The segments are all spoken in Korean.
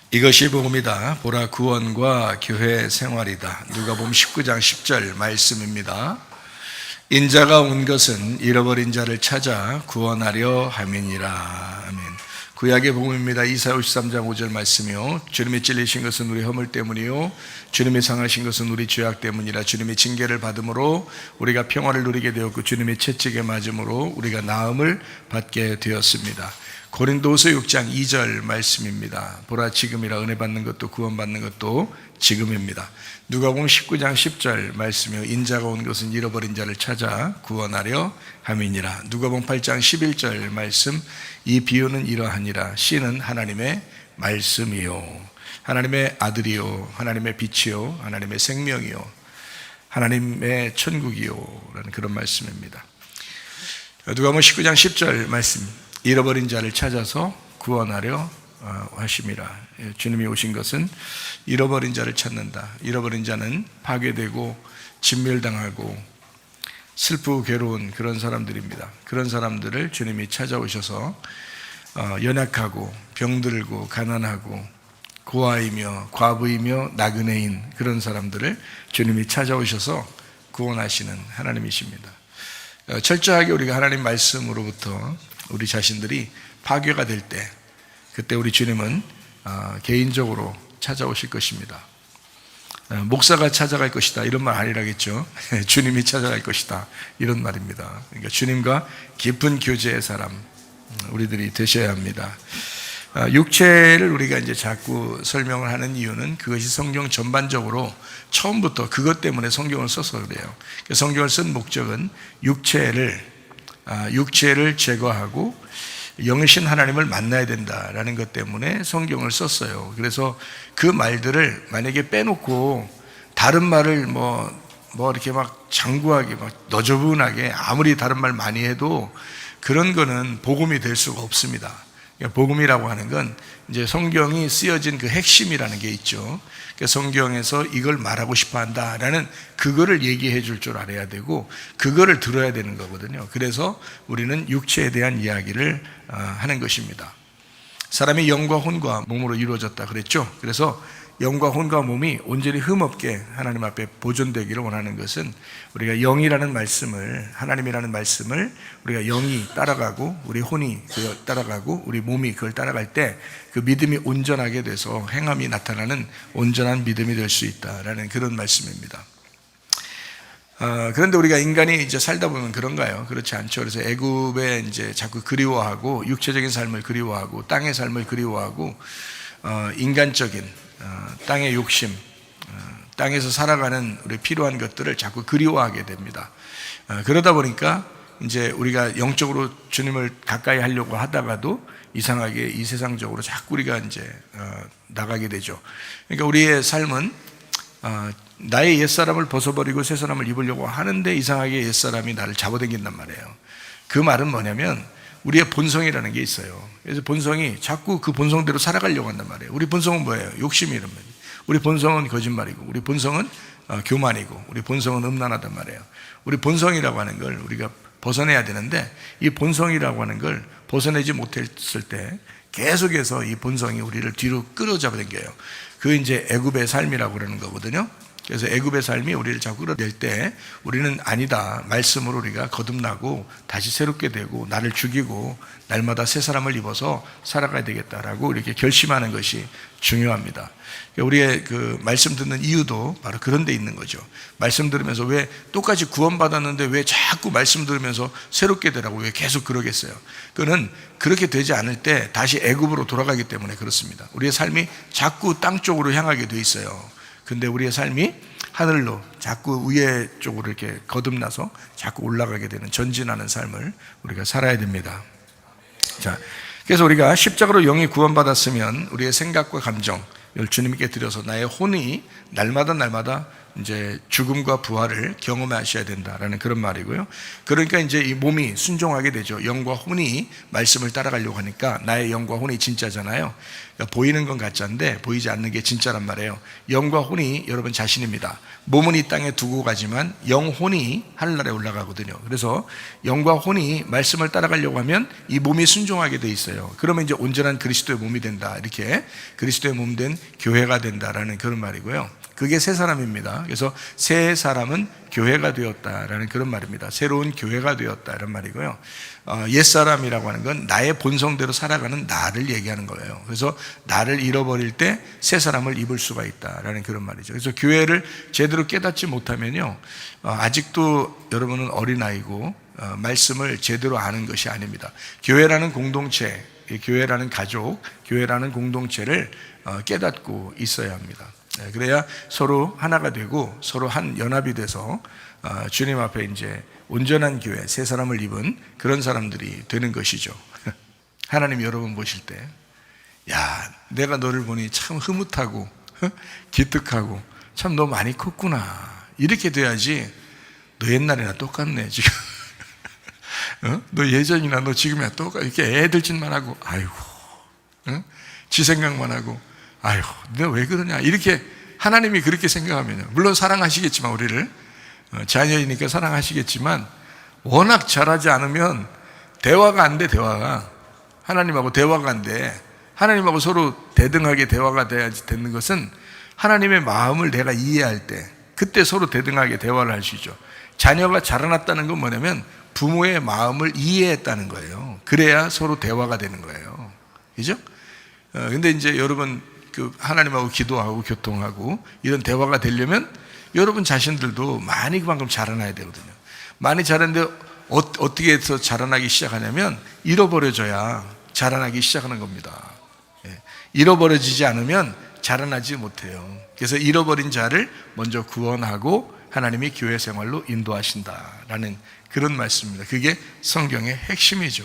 이것이 복음이다. 보라 구원과 교회 생활이다. 누가복음 19장 10절 말씀입니다. 인자가 온 것은 잃어버린 자를 찾아 구원하려 함이니라. 아멘. 구약의 복음입니다. 이사야 53장 5절 말씀이요. 주님이 찔리신 것은 우리 허물 때문이요 주님이 상하신 것은 우리 죄악 때문이라. 주님이 징계를 받음으로 우리가 평화를 누리게 되었고 주님이 채찍에 맞음으로 우리가 나음을 받게 되었습니다. 고린도후서 6장 2절 말씀입니다. 보라 지금이라 은혜 받는 것도 구원 받는 것도 지금입니다. 누가복음 19장 10절 말씀이요. 인자가 온 것은 잃어버린 자를 찾아 구원하려 함이니라. 누가복음 8장 11절 말씀, 이 비유는 이러하니라. 씨는 하나님의 말씀이요 하나님의 아들이요 하나님의 빛이요 하나님의 생명이요 하나님의 천국이요 라는 그런 말씀입니다. 누가복음 19장 10절 말씀, 잃어버린 자를 찾아서 구원하려 하심이라. 주님이 오신 것은 잃어버린 자를 찾는다. 잃어버린 자는 파괴되고 진멸당하고 슬프고 괴로운 그런 사람들입니다. 그런 사람들을 주님이 찾아오셔서 연약하고 병들고 가난하고 고아이며 과부이며 나그네인 그런 사람들을 주님이 찾아오셔서 구원하시는 하나님이십니다. 철저하게 우리가 하나님 말씀으로부터 우리 자신들이 파괴가 될 때, 그때 우리 주님은 개인적으로 찾아오실 것입니다. 목사가 찾아갈 것이다 이런 말 아니라겠죠. 주님이 찾아갈 것이다 이런 말입니다. 그러니까 주님과 깊은 교제의 사람 우리들이 되셔야 합니다. 육체를 우리가 이제 자꾸 설명을 하는 이유는 그것이 성경 전반적으로 처음부터 그것 때문에 성경을 써서 그래요. 성경을 쓴 목적은 육체를 제거하고 영이신 하나님을 만나야 된다라는 것 때문에 성경을 썼어요. 그래서 그 말들을 만약에 빼놓고 다른 말을 뭐 이렇게 막 장구하게 막 너저분하게 아무리 다른 말 많이 해도 그런 거는 복음이 될 수가 없습니다. 복음이라고 하는 건 이제 성경이 쓰여진 그 핵심이라는 게 있죠. 성경에서 이걸 말하고 싶어 한다라는 그거를 얘기해 줄 줄 알아야 되고 그거를 들어야 되는 거거든요. 그래서 우리는 육체에 대한 이야기를 하는 것입니다. 사람이 영과 혼과 몸으로 이루어졌다 그랬죠. 그래서 영과 혼과 몸이 온전히 흠없게 하나님 앞에 보존되기를 원하는 것은 우리가 영이라는 말씀을, 하나님이라는 말씀을 우리가 영이 따라가고 우리 혼이 그걸 따라가고 우리 몸이 그걸 따라갈 때 그 믿음이 온전하게 돼서 행함이 나타나는 온전한 믿음이 될 수 있다라는 그런 말씀입니다. 그런데 우리가 인간이 이제 살다 보면 그런가요? 그렇지 않죠. 그래서 애굽에 이제 자꾸 그리워하고 육체적인 삶을 그리워하고 땅의 삶을 그리워하고 인간적인 땅의 욕심, 땅에서 살아가는 우리 필요한 것들을 자꾸 그리워하게 됩니다. 그러다 보니까 이제 우리가 영적으로 주님을 가까이 하려고 하다가도 이상하게 이 세상적으로 자꾸 우리가 이제 나가게 되죠. 그러니까 우리의 삶은 나의 옛사람을 벗어버리고 새 사람을 입으려고 하는데 이상하게 옛사람이 나를 잡아당긴단 말이에요. 그 말은 뭐냐면 우리의 본성이라는 게 있어요. 그래서 본성이 자꾸 그 본성대로 살아가려고 한단 말이에요. 우리 본성은 뭐예요? 욕심이 이런 말이에요. 우리 본성은 거짓말이고 우리 본성은 교만이고 우리 본성은 음란하단 말이에요. 우리 본성이라고 하는 걸 우리가 벗어내야 되는데 이 본성이라고 하는 걸 벗어내지 못했을 때 계속해서 이 본성이 우리를 뒤로 끌어잡아당겨요. 그 이제 애굽의 삶이라고 그러는 거거든요. 그래서 애굽의 삶이 우리를 자꾸 끌어낼 때 우리는 아니다. 말씀으로 우리가 거듭나고 다시 새롭게 되고 나를 죽이고 날마다 새 사람을 입어서 살아가야 되겠다라고 이렇게 결심하는 것이 중요합니다. 우리의 그 말씀 듣는 이유도 바로 그런 데 있는 거죠. 말씀 들으면서 왜 똑같이 구원받았는데 왜 자꾸 말씀 들으면서 새롭게 되라고 왜 계속 그러겠어요? 그거는 그렇게 되지 않을 때 다시 애굽으로 돌아가기 때문에 그렇습니다. 우리의 삶이 자꾸 땅 쪽으로 향하게 돼 있어요. 근데 우리의 삶이 하늘로 자꾸 위에 쪽으로 이렇게 거듭나서 자꾸 올라가게 되는 전진하는 삶을 우리가 살아야 됩니다. 자, 그래서 우리가 십자가로 영이 구원받았으면 우리의 생각과 감정을 주님께 드려서 나의 혼이 날마다 이제 죽음과 부활을 경험하셔야 된다라는 그런 말이고요. 그러니까 이제 이 몸이 순종하게 되죠. 영과 혼이 말씀을 따라가려고 하니까 나의 영과 혼이 진짜잖아요. 그러니까 보이는 건 가짜인데 보이지 않는 게 진짜란 말이에요. 영과 혼이 여러분 자신입니다. 몸은 이 땅에 두고 가지만 영혼이 하늘나라에 올라가거든요. 그래서 영과 혼이 말씀을 따라가려고 하면 이 몸이 순종하게 돼 있어요. 그러면 이제 온전한 그리스도의 몸이 된다. 이렇게 그리스도의 몸 된 교회가 된다라는 그런 말이고요. 그게 새 사람입니다. 그래서 새 사람은 교회가 되었다라는 그런 말입니다. 새로운 교회가 되었다 이런 말이고요. 옛사람이라고 하는 건 나의 본성대로 살아가는 나를 얘기하는 거예요. 그래서 나를 잃어버릴 때 새 사람을 입을 수가 있다라는 그런 말이죠. 그래서 교회를 제대로 깨닫지 못하면요, 아직도 여러분은 어린아이고 말씀을 제대로 아는 것이 아닙니다. 교회라는 공동체, 교회라는 가족, 교회라는 공동체를 깨닫고 있어야 합니다. 그래야 서로 하나가 되고 서로 한 연합이 돼서 주님 앞에 이제 온전한 교회, 새 사람을 입은 그런 사람들이 되는 것이죠. 하나님 여러분 보실 때, 야, 내가 너를 보니 참 흐뭇하고 기특하고 참 너 많이 컸구나 이렇게 돼야지. 너 옛날이나 똑같네 지금. 너 예전이나 너 지금이나 똑같아. 이렇게 애들 짓만 하고 아이고, 지 생각만 하고 아이고, 너 왜 그러냐 이렇게 하나님이 그렇게 생각하면요, 물론 사랑하시겠지만 우리를 자녀이니까 사랑하시겠지만 워낙 잘하지 않으면 대화가 안 돼. 대화가 하나님하고 대화가 안 돼. 하나님하고 서로 대등하게 대화가 돼야지 되는 것은 하나님의 마음을 내가 이해할 때, 그때 서로 대등하게 대화를 할 수 있죠. 자녀가 자라났다는 건 뭐냐면 부모의 마음을 이해했다는 거예요. 그래야 서로 대화가 되는 거예요. 그죠? 근데 이제 여러분 그 하나님하고 기도하고 교통하고 이런 대화가 되려면 여러분 자신들도 많이 그만큼 자라나야 되거든요. 많이 자랐는데 어떻게 해서 자라나기 시작하냐면 잃어버려져야 자라나기 시작하는 겁니다. 잃어버려지지 않으면 자라나지 못해요. 그래서 잃어버린 자를 먼저 구원하고 하나님이 교회 생활로 인도하신다라는 그런 말씀입니다. 그게 성경의 핵심이죠.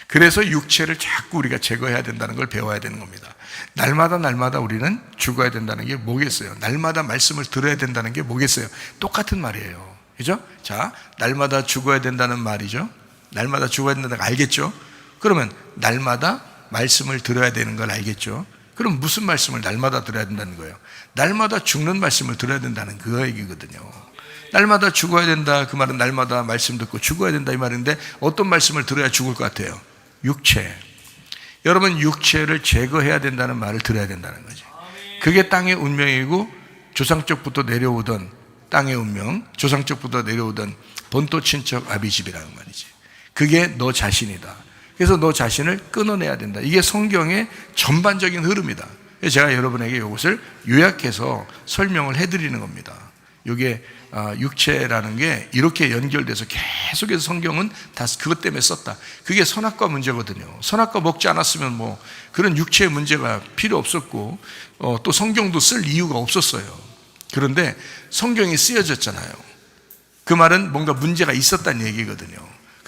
그래서 육체를 자꾸 우리가 제거해야 된다는 걸 배워야 되는 겁니다. 날마다 우리는 죽어야 된다는 게 뭐겠어요? 날마다 말씀을 들어야 된다는 게 뭐겠어요? 똑같은 말이에요. 그죠? 자, 날마다 죽어야 된다는 말이죠. 날마다 죽어야 된다는 거 알겠죠? 그러면 날마다 말씀을 들어야 되는 걸 알겠죠? 그럼 무슨 말씀을 날마다 들어야 된다는 거예요? 날마다 죽는 말씀을 들어야 된다는 그 얘기거든요. 날마다 죽어야 된다, 그 말은 날마다 말씀 듣고 죽어야 된다 이 말인데 어떤 말씀을 들어야 죽을 것 같아요? 육체. 여러분 육체를 제거해야 된다는 말을 들어야 된다는 거죠. 그게 땅의 운명이고 조상적부터 내려오던 땅의 운명, 조상적부터 내려오던 본토 친척 아비집이라는 말이지. 그게 너 자신이다. 그래서 너 자신을 끊어내야 된다. 이게 성경의 전반적인 흐름이다. 제가 여러분에게 이것을 요약해서 설명을 해드리는 겁니다. 이게 육체라는 게 이렇게 연결돼서 계속해서 성경은 다 그것 때문에 썼다. 그게 선악과 문제거든요. 선악과 먹지 않았으면 뭐 그런 육체의 문제가 필요 없었고 또 성경도 쓸 이유가 없었어요. 그런데 성경이 쓰여졌잖아요. 그 말은 뭔가 문제가 있었다는 얘기거든요.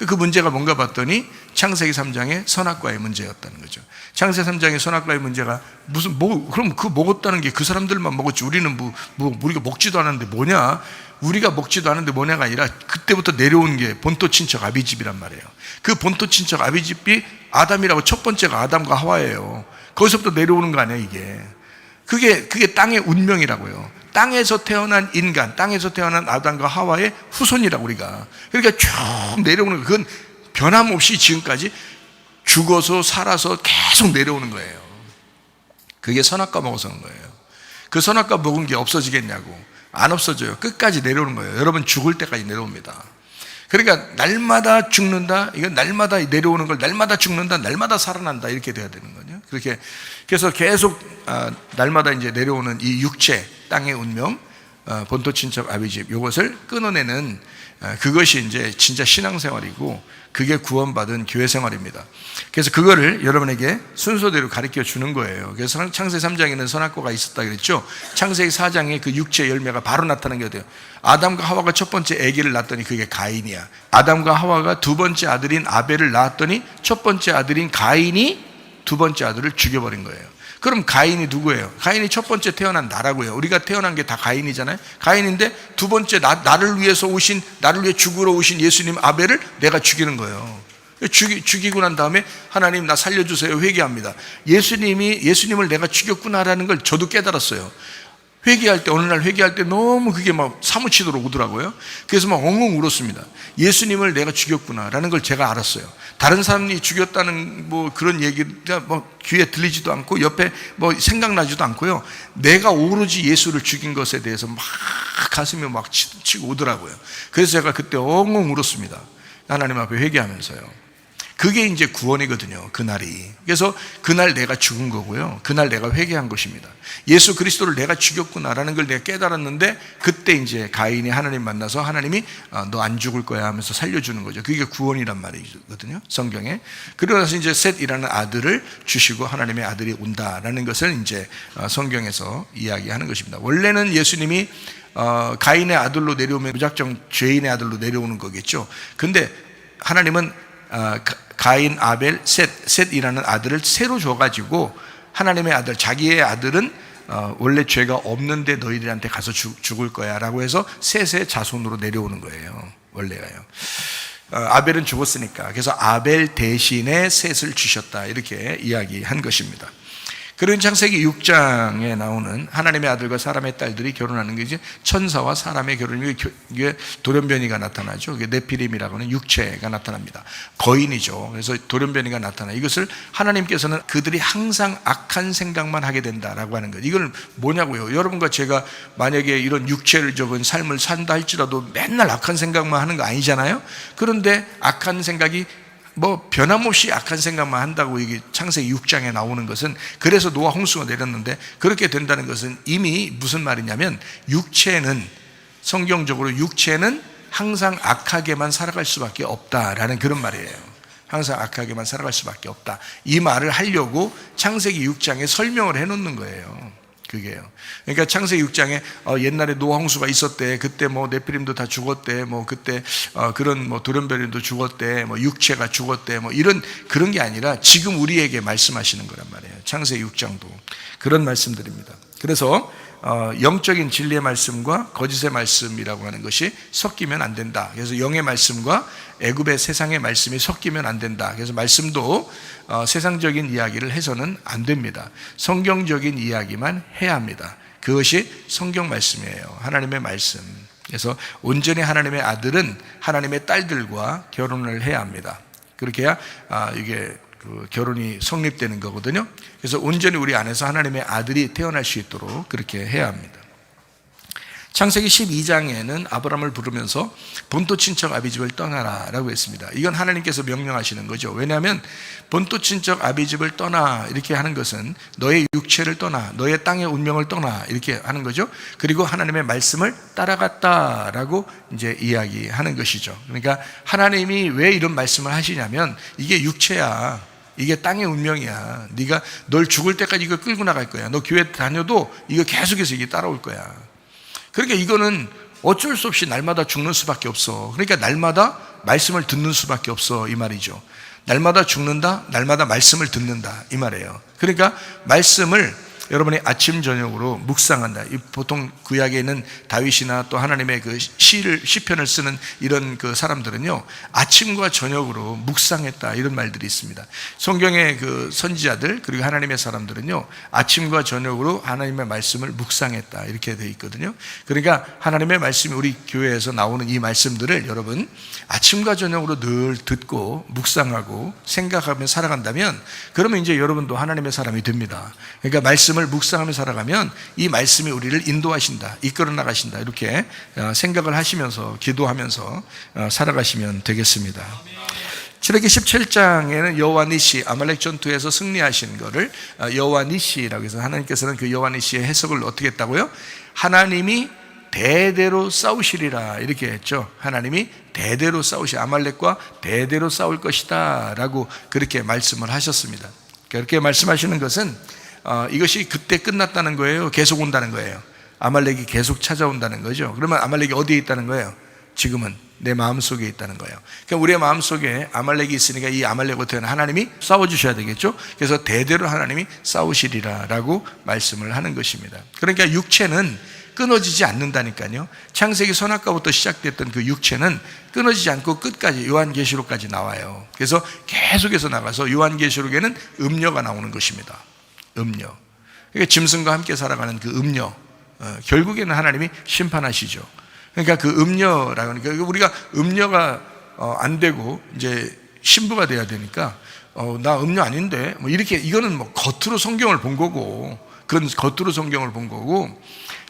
그 문제가 뭔가 봤더니 창세기 3장의 선악과의 문제였다는 거죠. 창세기 3장의 선악과의 문제가 그럼 그 먹었다는 게 그 사람들만 먹었지 우리는 우리가 먹지도 않았는데 뭐냐? 우리가 먹지도 않았는데 뭐냐가 아니라 그때부터 내려온 게 본토 친척 아비집이란 말이에요. 그 본토 친척 아비집이 아담이라고 첫 번째가 아담과 하와예요. 거기서부터 내려오는 거 아니에요, 이게. 그게 땅의 운명이라고요. 땅에서 태어난 인간, 땅에서 태어난 아담과 하와의 후손이라고 우리가. 그러니까 쭉 내려오는 거. 그건 변함없이 지금까지 죽어서 살아서 계속 내려오는 거예요. 그게 선악과 먹어서 그런 거예요. 그 선악과 먹은 게 없어지겠냐고. 안 없어져요. 끝까지 내려오는 거예요. 여러분 죽을 때까지 내려옵니다. 그러니까 날마다 죽는다, 이건 날마다 내려오는 걸 날마다 죽는다, 날마다 살아난다 이렇게 돼야 되는 거죠. 그렇게 그래서 계속 날마다 이제 내려오는 이 육체, 땅의 운명, 본토 친척 아비집 이것을 끊어내는 그것이 이제 진짜 신앙생활이고 그게 구원받은 교회 생활입니다. 그래서 그거를 여러분에게 순서대로 가르쳐 주는 거예요. 그래서 창세기 3장에는 선악과가 있었다 그랬죠. 창세기 4장에 그 육체 열매가 바로 나타난 게 어때요? 아담과 하와가 첫 번째 아기를 낳았더니 그게 가인이야. 아담과 하와가 두 번째 아들인 아벨을 낳았더니 첫 번째 아들인 가인이 두 번째 아들을 죽여버린 거예요. 그럼 가인이 누구예요? 가인이 첫 번째 태어난 나라고요. 우리가 태어난 게 다 가인이잖아요. 가인인데 두 번째 나를 위해서 오신, 나를 위해 죽으러 오신 예수님 아벨을 내가 죽이는 거예요. 죽이고 난 다음에 하나님 나 살려주세요 회개합니다. 예수님을 내가 죽였구나라는 걸 저도 깨달았어요. 회개할 때, 어느 날 회개할 때 너무 그게 막 사무치도록 오더라고요. 그래서 막 엉엉 울었습니다. 예수님을 내가 죽였구나라는 걸 제가 알았어요. 다른 사람이 죽였다는 뭐 그런 얘기가 뭐 귀에 들리지도 않고 옆에 뭐 생각나지도 않고요. 내가 오로지 예수를 죽인 것에 대해서 막 가슴이 막 치고 오더라고요. 그래서 제가 그때 엉엉 울었습니다. 하나님 앞에 회개하면서요. 그게 이제 구원이거든요. 그날이. 그래서 그날 내가 죽은 거고요. 그날 내가 회개한 것입니다. 예수 그리스도를 내가 죽였구나라는 걸 내가 깨달았는데, 그때 이제 가인이 하나님 만나서 하나님이 너 안 죽을 거야 하면서 살려주는 거죠. 그게 구원이란 말이거든요, 성경에. 그러고 나서 이제 셋이라는 아들을 주시고 하나님의 아들이 온다라는 것을 이제 성경에서 이야기하는 것입니다. 원래는 예수님이 가인의 아들로 내려오면 무작정 죄인의 아들로 내려오는 거겠죠. 근데 하나님은 가인, 아벨, 셋이라는 아들을 새로 줘가지고 하나님의 아들, 자기의 아들은 원래 죄가 없는데 너희들한테 가서 죽을 거야 라고 해서 셋의 자손으로 내려오는 거예요. 원래가요. 아벨은 죽었으니까. 그래서 아벨 대신에 셋을 주셨다, 이렇게 이야기한 것입니다. 그런 창세기 6장에 나오는 하나님의 아들과 사람의 딸들이 결혼하는 게 이제 천사와 사람의 결혼이, 이게 돌연변이가 나타나죠. 이게 네피림이라고 하는 육체가 나타납니다. 거인이죠. 그래서 돌연변이가 나타나. 이것을 하나님께서는 그들이 항상 악한 생각만 하게 된다라고 하는 것. 이걸 뭐냐고요? 여러분과 제가 만약에 이런 육체를 적은 삶을 산다 할지라도 맨날 악한 생각만 하는 거 아니잖아요. 그런데 악한 생각이 뭐 변함없이 악한 생각만 한다고 이게 창세기 6장에 나오는 것은, 그래서 노아 홍수가 내렸는데 그렇게 된다는 것은 이미 무슨 말이냐면, 육체는, 성경적으로 육체는 항상 악하게만 살아갈 수밖에 없다라는 그런 말이에요. 항상 악하게만 살아갈 수밖에 없다, 이 말을 하려고 창세기 6장에 설명을 해놓는 거예요. 그게요. 그러니까 창세기 6장에 옛날에 노아 홍수가 있었대. 그때 뭐 네피림도 다 죽었대. 뭐 그때 그런 뭐 돌연변이도 죽었대. 뭐 육체가 죽었대. 뭐 이런 그런 게 아니라 지금 우리에게 말씀하시는 거란 말이에요. 창세기 6장도 그런 말씀들입니다. 그래서 영적인 진리의 말씀과 거짓의 말씀이라고 하는 것이 섞이면 안 된다. 그래서 영의 말씀과 애굽의 세상의 말씀이 섞이면 안 된다. 그래서 말씀도 세상적인 이야기를 해서는 안 됩니다. 성경적인 이야기만 해야 합니다. 그것이 성경 말씀이에요. 하나님의 말씀. 그래서 온전히 하나님의 아들은 하나님의 딸들과 결혼을 해야 합니다. 그렇게 해야 이게 결혼이 성립되는 거거든요. 그래서 온전히 우리 안에서 하나님의 아들이 태어날 수 있도록 그렇게 해야 합니다. 창세기 12장에는 아브라함을 부르면서 본토 친척 아비집을 떠나라 라고 했습니다. 이건 하나님께서 명령하시는 거죠. 왜냐하면 본토 친척 아비집을 떠나 이렇게 하는 것은 너의 육체를 떠나, 너의 땅의 운명을 떠나 이렇게 하는 거죠. 그리고 하나님의 말씀을 따라갔다라고 이제 이야기하는 것이죠. 그러니까 하나님이 왜 이런 말씀을 하시냐면, 이게 육체야, 이게 땅의 운명이야. 네가 널 죽을 때까지 이거 끌고 나갈 거야. 너 교회 다녀도 이거 계속해서 이게 따라올 거야. 그러니까 이거는 어쩔 수 없이 날마다 죽는 수밖에 없어. 그러니까 날마다 말씀을 듣는 수밖에 없어, 이 말이죠. 날마다 죽는다, 날마다 말씀을 듣는다, 이 말이에요. 그러니까 말씀을 여러분이 아침 저녁으로 묵상한다. 보통 구약에 있는 다윗이나 또 하나님의 그 시편을 쓰는 이런 그 사람들은요, 아침과 저녁으로 묵상했다, 이런 말들이 있습니다. 성경의 그 선지자들 그리고 하나님의 사람들은요, 아침과 저녁으로 하나님의 말씀을 묵상했다, 이렇게 되어 있거든요. 그러니까 하나님의 말씀이 우리 교회에서 나오는 이 말씀들을 여러분 아침과 저녁으로 늘 듣고 묵상하고 생각하며 살아간다면, 그러면 이제 여러분도 하나님의 사람이 됩니다. 그러니까 말씀을 묵상하며 살아가면 이 말씀이 우리를 인도하신다, 이끌어 나가신다, 이렇게 생각을 하시면서 기도하면서 살아가시면 되겠습니다. 출애기 17장에는 여호와 니시, 아말렉 전투에서 승리하신 거를 여호와 니시라고 해서, 하나님께서는 그 여호와 니시의 해석을 어떻게 했다고요? 하나님이 대대로 싸우시리라, 이렇게 했죠. 하나님이 대대로 아말렉과 대대로 싸울 것이다 라고 그렇게 말씀을 하셨습니다. 그렇게 말씀하시는 것은 이것이 그때 끝났다는 거예요? 계속 온다는 거예요? 아말렉이 계속 찾아온다는 거죠. 그러면 아말렉이 어디에 있다는 거예요? 지금은 내 마음속에 있다는 거예요. 그러니까 우리의 마음속에 아말렉이 있으니까 이 아말렉부터는 하나님이 싸워주셔야 되겠죠. 그래서 대대로 하나님이 싸우시리라 라고 말씀을 하는 것입니다. 그러니까 육체는 끊어지지 않는다니까요. 창세기 선악과부터 시작됐던 그 육체는 끊어지지 않고 끝까지 요한계시록까지 나와요. 그래서 계속해서 나가서 요한계시록에는 음녀가 나오는 것입니다. 음녀. 그러니까 짐승과 함께 살아가는 그 음녀, 결국에는 하나님이 심판하시죠. 그러니까 그 음녀라고 하니까 우리가 음녀가 안 되고 이제 신부가 돼야 되니까 나 음녀 아닌데 뭐 이렇게, 이거는 뭐 겉으로 성경을 본 거고, 그건 겉으로 성경을 본 거고,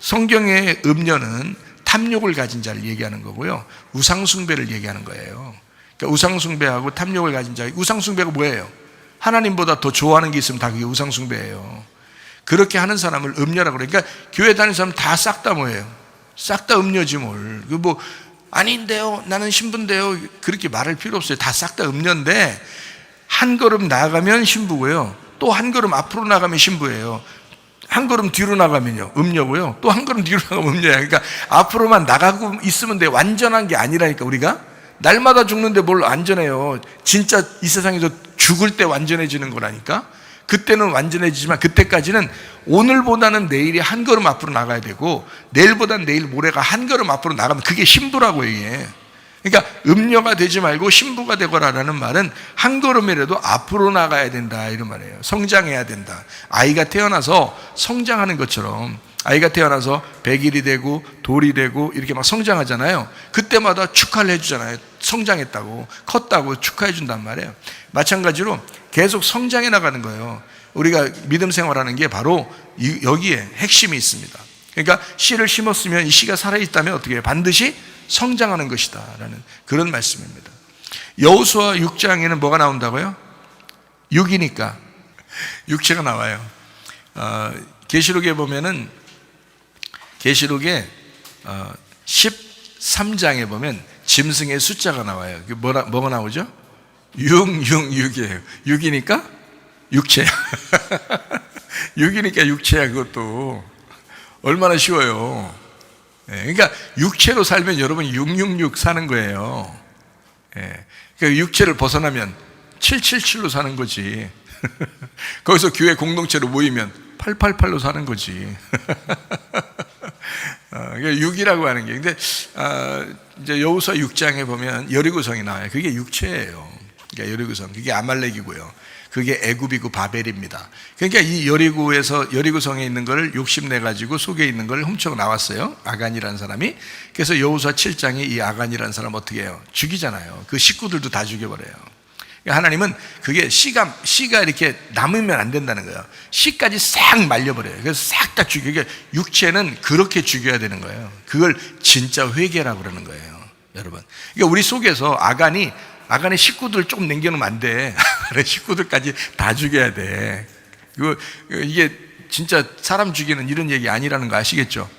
성경의 음녀는 탐욕을 가진 자를 얘기하는 거고요, 우상숭배를 얘기하는 거예요. 그러니까 우상숭배하고 탐욕을 가진 자, 우상숭배가 뭐예요? 하나님보다 더 좋아하는 게 있으면 다 그게 우상숭배예요. 그렇게 하는 사람을 음녀라고 그래요. 그러니까 교회 다니는 사람 다 싹 다 뭐예요? 싹 다 음녀지 뭘. 그 뭐 아닌데요, 나는 신부인데요, 그렇게 말할 필요 없어요. 다 싹 다 음녀인데, 한 걸음 나가면 신부고요, 또 한 걸음 앞으로 나가면 신부예요. 한 걸음 뒤로 나가면요 음녀고요, 또 한 걸음 뒤로 나가면 음녀야. 그러니까 앞으로만 나가고 있으면 돼. 완전한 게 아니라니까. 우리가 날마다 죽는데 뭘 완전해요. 진짜 이 세상에서 죽을 때 완전해지는 거라니까. 그때는 완전해지지만 그때까지는 오늘보다는 내일이 한 걸음 앞으로 나가야 되고, 내일보다는 내일 모레가 한 걸음 앞으로 나가면 그게 신부라고 이게. 그러니까 음녀가 되지 말고 신부가 되거라라는 말은 한 걸음이라도 앞으로 나가야 된다 이런 말이에요. 성장해야 된다. 아이가 태어나서 성장하는 것처럼, 아이가 태어나서 100일이 되고 돌이 되고 이렇게 막 성장하잖아요. 그때마다 축하를 해주잖아요. 성장했다고, 컸다고 축하해 준단 말이에요. 마찬가지로 계속 성장해 나가는 거예요. 우리가 믿음 생활하는 게 바로 여기에 핵심이 있습니다. 그러니까 씨를 심었으면 이 씨가 살아있다면 어떻게 해요? 반드시 성장하는 것이다 라는 그런 말씀입니다. 여호수아 6장에는 뭐가 나온다고요? 육이니까 육체가 나와요. 계시록에 보면은, 계시록에 13장에 보면 짐승의 숫자가 나와요. 뭐가 나오죠? 6이에요. 6이니까 육체야. 6이니까 육체야. 그것도 얼마나 쉬워요. 그러니까 육체로 살면 여러분 666 사는 거예요. 그러니까 육체를 벗어나면 777로 사는 거지. 거기서 교회 공동체로 모이면 888로 사는 거지. 그러니까 6이라고 하는 게. 근데 이제 여호수아 6장에 보면 여리고성이 나와요. 그게 육체예요. 그러니까 여리고성, 그게 아말렉이고요, 그게 애굽이고 바벨입니다. 그러니까 이 여리고성에 있는 걸 욕심내 가지고 속에 있는 걸 훔쳐 나왔어요, 아간이라는 사람이. 그래서 여호수아 7장에 이 아간이라는 사람 어떻게 해요? 죽이잖아요. 그 식구들도 다 죽여버려요. 그러니까 하나님은 그게 씨가 이렇게 남으면 안 된다는 거예요. 씨까지 싹 말려버려요. 그래서 싹 다 죽여. 그러니까 육체는 그렇게 죽여야 되는 거예요. 그걸 진짜 회개라고 그러는 거예요, 여러분. 그러니까 우리 속에서 아간의 식구들 조금 남겨놓으면 안 돼. 식구들까지 다 죽여야 돼. 이게 진짜 사람 죽이는 이런 얘기 아니라는 거 아시겠죠?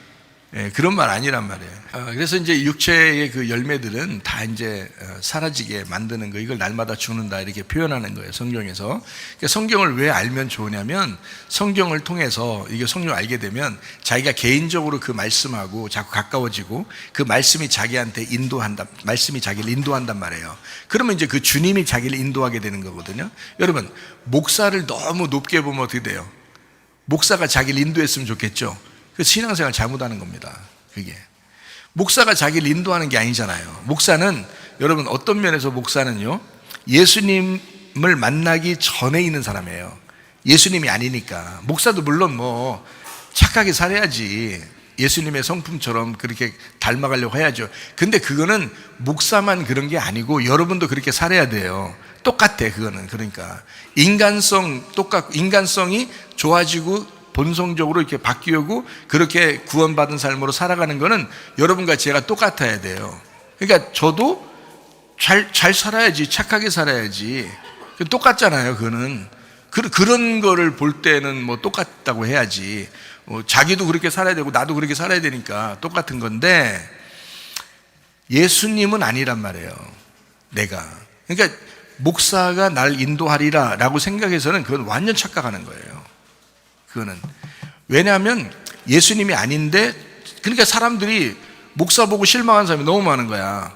그런 말 아니란 말이에요. 그래서 이제 육체의 그 열매들은 다 이제 사라지게 만드는 거, 이걸 날마다 죽는다 이렇게 표현하는 거예요, 성경에서. 그러니까 성경을 왜 알면 좋으냐면, 성경을 통해서 이게 성경을 알게 되면 자기가 개인적으로 그 말씀하고 자꾸 가까워지고, 그 말씀이 자기한테 말씀이 자기를 인도한단 말이에요. 그러면 이제 그 주님이 자기를 인도하게 되는 거거든요. 여러분, 목사를 너무 높게 보면 어떻게 돼요? 목사가 자기를 인도했으면 좋겠죠. 그 신앙생활 잘못하는 겁니다. 그게 목사가 자기를 인도하는 게 아니잖아요. 목사는, 여러분, 어떤 면에서 목사는요, 예수님을 만나기 전에 있는 사람이에요. 예수님이 아니니까. 목사도 물론 뭐 착하게 살아야지, 예수님의 성품처럼 그렇게 닮아가려고 해야죠. 근데 그거는 목사만 그런 게 아니고 여러분도 그렇게 살아야 돼요. 똑같아, 그거는. 그러니까 인간성이 좋아지고 본성적으로 이렇게 바뀌고 그렇게 구원받은 삶으로 살아가는 거는 여러분과 제가 똑같아야 돼요. 그러니까 저도 잘 살아야지, 착하게 살아야지. 똑같잖아요, 그거는. 그런 거를 볼 때는 뭐 똑같다고 해야지. 자기도 그렇게 살아야 되고 나도 그렇게 살아야 되니까 똑같은 건데, 예수님은 아니란 말이에요, 내가. 그러니까 목사가 날 인도하리라 라고 생각해서는 그건 완전 착각하는 거예요. 그거는. 왜냐하면 예수님이 아닌데, 그러니까 사람들이 목사 보고 실망한 사람이 너무 많은 거야.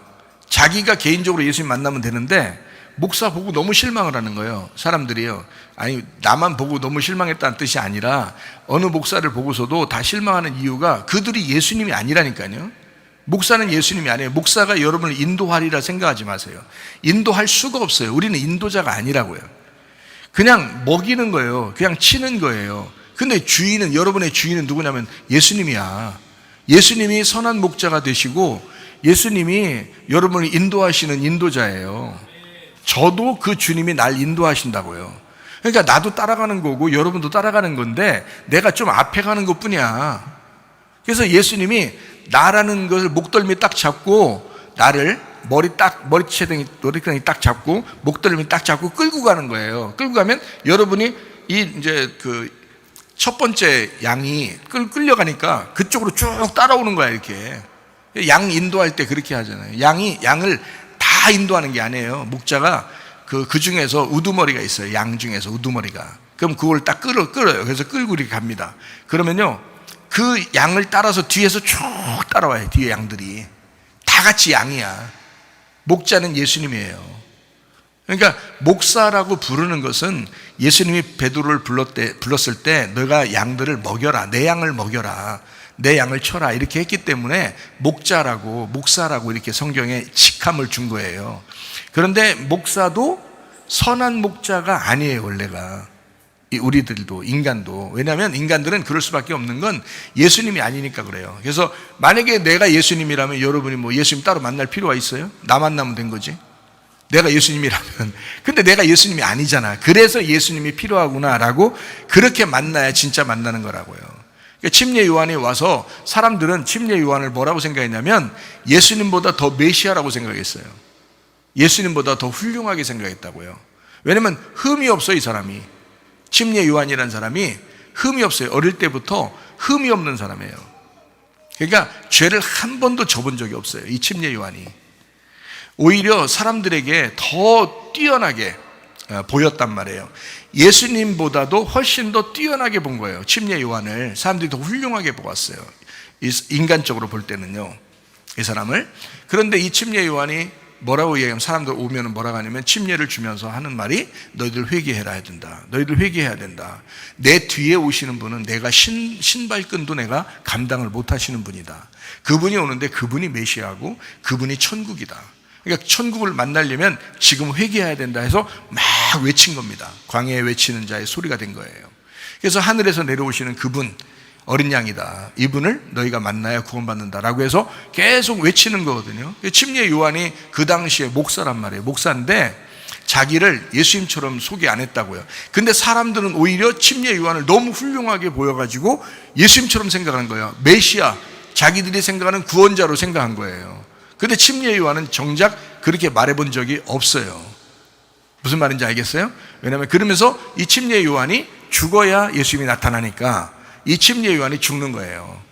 자기가 개인적으로 예수님 만나면 되는데 목사 보고 너무 실망을 하는 거예요. 사람들이요. 아니, 나만 보고 너무 실망했다는 뜻이 아니라 어느 목사를 보고서도 다 실망하는 이유가 그들이 예수님이 아니라니까요. 목사는 예수님이 아니에요. 목사가 여러분을 인도하리라 생각하지 마세요. 인도할 수가 없어요. 우리는 인도자가 아니라고요. 그냥 먹이는 거예요. 그냥 치는 거예요. 근데 주인은, 여러분의 주인은 누구냐면 예수님이야. 예수님이 선한 목자가 되시고 예수님이 여러분을 인도하시는 인도자예요. 저도 그 주님이 날 인도하신다고요. 그러니까 나도 따라가는 거고 여러분도 따라가는 건데 내가 좀 앞에 가는 것 뿐이야. 그래서 예수님이 나라는 것을 목덜미 딱 잡고 나를 머리채덩이 딱 잡고 목덜미 딱 잡고 끌고 가는 거예요. 끌고 가면 여러분이 이제 그 첫 번째 양이 끌려가니까 그쪽으로 쭉 따라오는 거야. 이렇게 양 인도할 때 그렇게 하잖아요. 양을 다 인도하는 게 아니에요. 목자가 그 중에서 우두머리가 있어요. 양 중에서 우두머리가. 그럼 그걸 딱 끌어요. 그래서 끌고 이렇게 갑니다. 그러면요, 그 양을 따라서 뒤에서 쭉 따라와요. 뒤에 양들이 다 같이 양이야. 목자는 예수님이에요. 그러니까 목사라고 부르는 것은 예수님이 베드로를 불렀을 때 너가 양들을 먹여라, 내 양을 먹여라, 내 양을 쳐라 이렇게 했기 때문에 목사라고 이렇게 성경에 직함을 준 거예요. 그런데 목사도 선한 목자가 아니에요. 원래가 우리들도, 인간도. 왜냐하면 인간들은 그럴 수밖에 없는 건 예수님이 아니니까 그래요. 그래서 만약에 내가 예수님이라면 여러분이 뭐 예수님 따로 만날 필요가 있어요? 나 만나면 된 거지. 내가 예수님이라면. 근데 내가 예수님이 아니잖아. 그래서 예수님이 필요하구나라고 그렇게 만나야 진짜 만나는 거라고요. 그러니까 침례 요한이 와서 사람들은 침례 요한을 뭐라고 생각했냐면 예수님보다 더 메시아라고 생각했어요. 예수님보다 더 훌륭하게 생각했다고요. 왜냐면 흠이 없어. 이 사람이, 침례 요한이라는 사람이 흠이 없어요. 어릴 때부터 흠이 없는 사람이에요. 그러니까 죄를 한 번도 져본 적이 없어요. 이 침례 요한이 오히려 사람들에게 더 뛰어나게 보였단 말이에요. 예수님보다도 훨씬 더 뛰어나게 본 거예요. 침례 요한을 사람들이 더 훌륭하게 보았어요. 인간적으로 볼 때는요, 이 사람을. 그런데 이 침례 요한이 뭐라고 얘기하면, 사람들 오면 뭐라고 하냐면 침례를 주면서 하는 말이 너희들 회개해라 해야 된다. 너희들 회개해야 된다. 내 뒤에 오시는 분은 내가 신발끈도 내가 감당을 못 하시는 분이다. 그분이 오는데 그분이 메시아고 그분이 천국이다. 그러니까 천국을 만나려면 지금 회개해야 된다 해서 막 외친 겁니다. 광야에 외치는 자의 소리가 된 거예요. 그래서 하늘에서 내려오시는 그분, 어린 양이다. 이분을 너희가 만나야 구원받는다라고 해서 계속 외치는 거거든요. 침례 요한이 그 당시에 목사란 말이에요. 목사인데 자기를 예수님처럼 소개 안 했다고요. 근데 사람들은 오히려 침례 요한을 너무 훌륭하게 보여가지고 예수님처럼 생각하는 거예요. 메시아, 자기들이 생각하는 구원자로 생각한 거예요. 근데 침례 요한은 정작 그렇게 말해본 적이 없어요. 무슨 말인지 알겠어요? 왜냐하면 그러면서 이 침례 요한이 죽어야 예수님이 나타나니까 이 침례 요한이 죽는 거예요.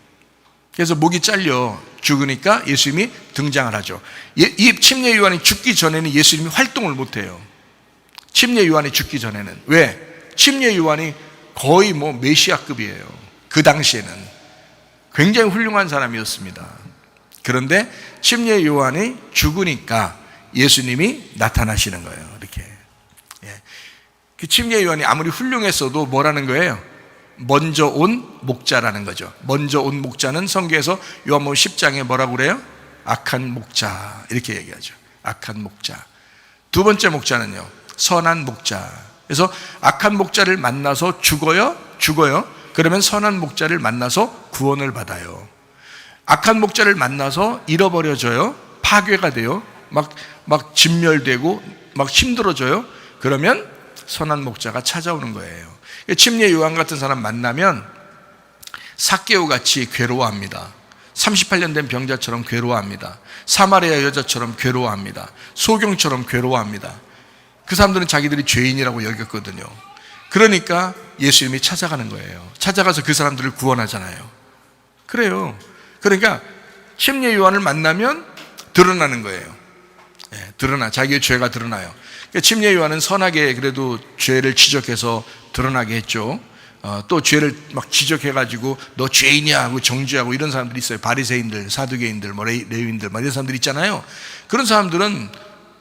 그래서 목이 잘려 죽으니까 예수님이 등장을 하죠. 이 침례 요한이 죽기 전에는 예수님이 활동을 못해요. 침례 요한이 죽기 전에는. 왜? 침례 요한이 거의 뭐 메시아급이에요. 그 당시에는 굉장히 훌륭한 사람이었습니다. 그런데 침례 요한이 죽으니까 예수님이 나타나시는 거예요. 이렇게. 그 침례 요한이 아무리 훌륭했어도 뭐라는 거예요? 먼저 온 목자라는 거죠. 먼저 온 목자는 성경에서 요한복음 10장에 뭐라고 그래요? 악한 목자, 이렇게 얘기하죠. 악한 목자. 두 번째 목자는요, 선한 목자. 그래서 악한 목자를 만나서 죽어요. 그러면 선한 목자를 만나서 구원을 받아요. 악한 목자를 만나서 잃어버려져요. 파괴가 돼요. 막 진멸되고 막 힘들어져요. 그러면 선한 목자가 찾아오는 거예요. 침례 요한 같은 사람 만나면 삭개오 같이 괴로워합니다. 38년 된 병자처럼 괴로워합니다. 사마리아 여자처럼 괴로워합니다. 소경처럼 괴로워합니다. 그 사람들은 자기들이 죄인이라고 여겼거든요. 그러니까 예수님이 찾아가는 거예요. 찾아가서 그 사람들을 구원하잖아요. 그래요. 그러니까 침례 요한을 만나면 드러나는 거예요. 자기의 죄가 드러나요. 침례 요한은 선하게 그래도 죄를 지적해서 드러나게 했죠. 또 죄를 막 지적해가지고 너 죄인이야 하고 정죄하고 이런 사람들이 있어요. 바리새인들, 사두개인들, 뭐 레위인들, 뭐 이런 사람들 있잖아요. 그런 사람들은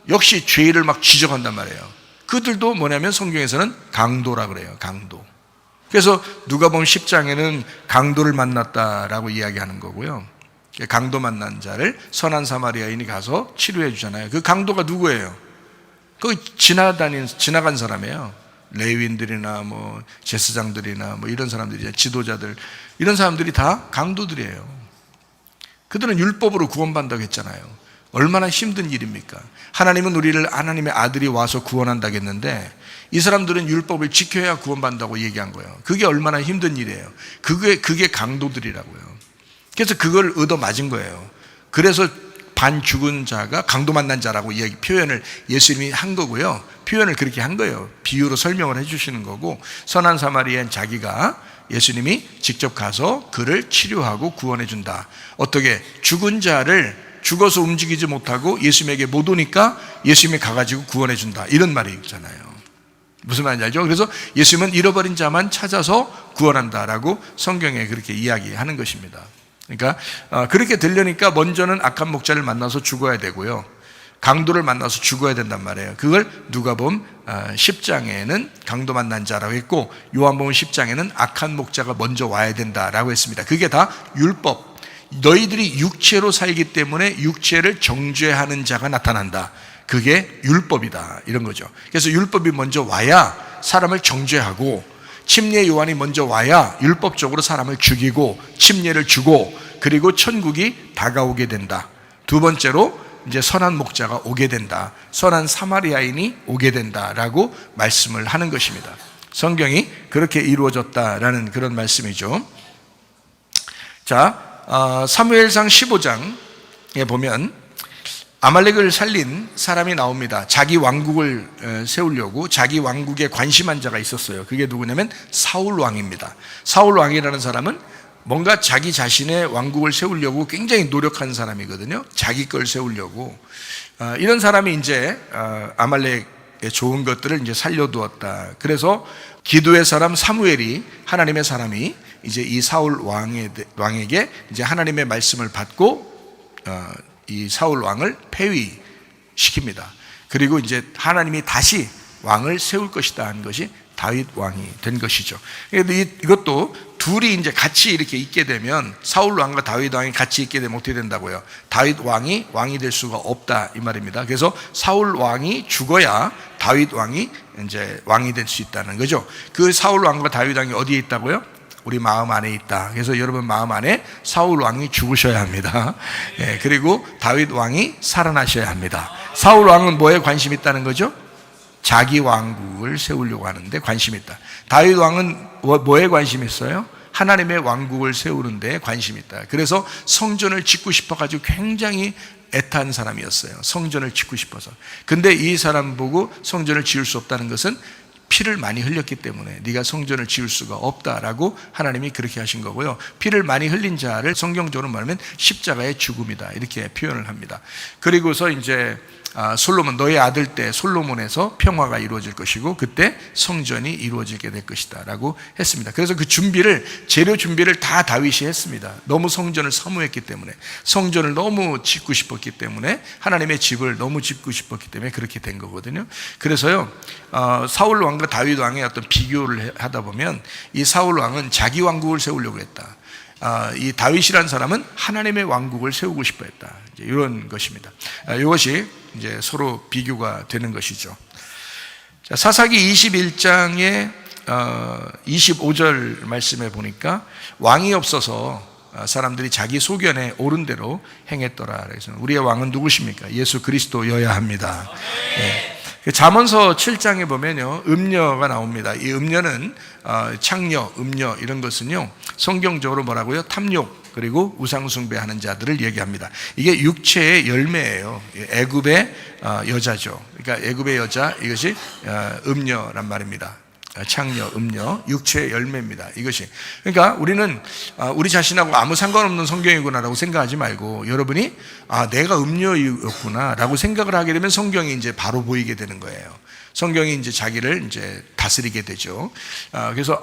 역시 죄를 막 지적한단 말이에요. 그들도 뭐냐면 성경에서는 강도라 그래요. 강도. 그래서 누가복음 10장에는 강도를 만났다라고 이야기하는 거고요. 강도 만난 자를 선한 사마리아인이 가서 치료해 주잖아요. 그 강도가 누구예요? 그 지나간 사람이에요. 레위인들이나 뭐 제사장들이나 뭐 이런 사람들이, 지도자들, 이런 사람들이 다 강도들이에요. 그들은 율법으로 구원받는다고 했잖아요. 얼마나 힘든 일입니까? 하나님은 우리를 하나님의 아들이 와서 구원한다고 했는데 이 사람들은 율법을 지켜야 구원받는다고 얘기한 거예요. 그게 얼마나 힘든 일이에요. 그게 강도들이라고요. 그래서 그걸 얻어맞은 거예요. 그래서 반 죽은 자가 강도 만난 자라고 표현을 예수님이 한 거고요. 표현을 그렇게 한 거예요. 비유로 설명을 해주시는 거고, 선한 사마리아인 자기가 예수님이 직접 가서 그를 치료하고 구원해 준다. 어떻게? 죽은 자를 죽어서 움직이지 못하고 예수님에게 못 오니까 예수님이 가가지고 구원해 준다. 이런 말이 있잖아요. 무슨 말인지 알죠? 그래서 예수님은 잃어버린 자만 찾아서 구원한다라고 성경에 그렇게 이야기하는 것입니다. 그러니까 그렇게 되려니까 먼저는 악한 목자를 만나서 죽어야 되고요, 강도를 만나서 죽어야 된단 말이에요. 그걸 누가복음 10장에는 강도 만난 자라고 했고, 요한복음 10장에는 악한 목자가 먼저 와야 된다라고 했습니다. 그게 다 율법. 너희들이 육체로 살기 때문에 육체를 정죄하는 자가 나타난다. 그게 율법이다, 이런 거죠. 그래서 율법이 먼저 와야 사람을 정죄하고, 침례 요한이 먼저 와야 율법적으로 사람을 죽이고 침례를 주고, 그리고 천국이 다가오게 된다. 두 번째로 이제 선한 목자가 오게 된다. 선한 사마리아인이 오게 된다라고 말씀을 하는 것입니다. 성경이 그렇게 이루어졌다라는 그런 말씀이죠. 자, 사무엘상 15장에 보면 아말렉을 살린 사람이 나옵니다. 자기 왕국을 세우려고 자기 왕국에 관심한 자가 있었어요. 그게 누구냐면 사울 왕입니다. 사울 왕이라는 사람은 뭔가 자기 자신의 왕국을 세우려고 굉장히 노력한 사람이거든요. 자기 걸 세우려고. 이런 사람이 이제 아말렉의 좋은 것들을 이제 살려두었다. 그래서 기도의 사람 사무엘이, 하나님의 사람이 이제 이 사울 왕에게 이제 하나님의 말씀을 받고 이 사울 왕을 폐위시킵니다. 그리고 이제 하나님이 다시 왕을 세울 것이다 하는 것이 다윗 왕이 된 것이죠. 이것도 둘이 이제 같이 이렇게 있게 되면, 사울 왕과 다윗 왕이 같이 있게 되면 어떻게 된다고요? 다윗 왕이 될 수가 없다, 이 말입니다. 그래서 사울 왕이 죽어야 다윗 왕이 이제 왕이 될 수 있다는 거죠. 그 사울 왕과 다윗 왕이 어디에 있다고요? 우리 마음 안에 있다. 그래서 여러분 마음 안에 사울 왕이 죽으셔야 합니다. 그리고 다윗 왕이 살아나셔야 합니다. 사울 왕은 뭐에 관심 있다는 거죠? 자기 왕국을 세우려고 하는데 관심 있다. 다윗 왕은 뭐에 관심 있어요? 하나님의 왕국을 세우는 데 관심 있다. 그래서 성전을 짓고 싶어가지고 굉장히 애타한 사람이었어요. 성전을 짓고 싶어서. 근데 이 사람 보고 성전을 지을 수 없다는 것은 피를 많이 흘렸기 때문에 네가 성전을 지을 수가 없다라고 하나님이 그렇게 하신 거고요. 피를 많이 흘린 자를 성경적으로 말하면 십자가의 죽음이다, 이렇게 표현을 합니다. 그리고서 이제 솔로몬, 너의 아들 때 솔로몬에서 평화가 이루어질 것이고 그때 성전이 이루어지게 될 것이다 라고 했습니다. 그래서 그 재료 준비를 다 다윗이 했습니다. 너무 성전을 사모했기 때문에, 성전을 너무 짓고 싶었기 때문에, 하나님의 집을 너무 짓고 싶었기 때문에 그렇게 된 거거든요. 그래서요, 사울 왕과 다윗 왕의 어떤 비교를 하다 보면 이 사울 왕은 자기 왕국을 세우려고 했다. 이 다윗이라는 사람은 하나님의 왕국을 세우고 싶어 했다. 이런 것입니다. 이것이 이제 서로 비교가 되는 것이죠. 자, 사사기 21장의 25절 말씀에 보니까 왕이 없어서 사람들이 자기 소견에 옳은 대로 행했더라. 그래서 우리의 왕은 누구십니까? 예수 그리스도여야 합니다. 네. 잠언서 7장에 보면요, 음녀가 나옵니다. 이 음녀는 창녀, 음녀 이런 것은요, 성경적으로 뭐라고요? 탐욕 그리고 우상숭배하는 자들을 얘기합니다. 이게 육체의 열매예요. 애굽의 여자죠. 그러니까 애굽의 여자, 이것이 음녀란 말입니다. 창녀, 음녀, 육체의 열매입니다. 이것이. 그러니까 우리는 우리 자신하고 아무 상관없는 성경이구나라고 생각하지 말고, 여러분이 내가 음녀였구나라고 생각을 하게 되면 성경이 이제 바로 보이게 되는 거예요. 성경이 이제 자기를 이제 다스리게 되죠. 그래서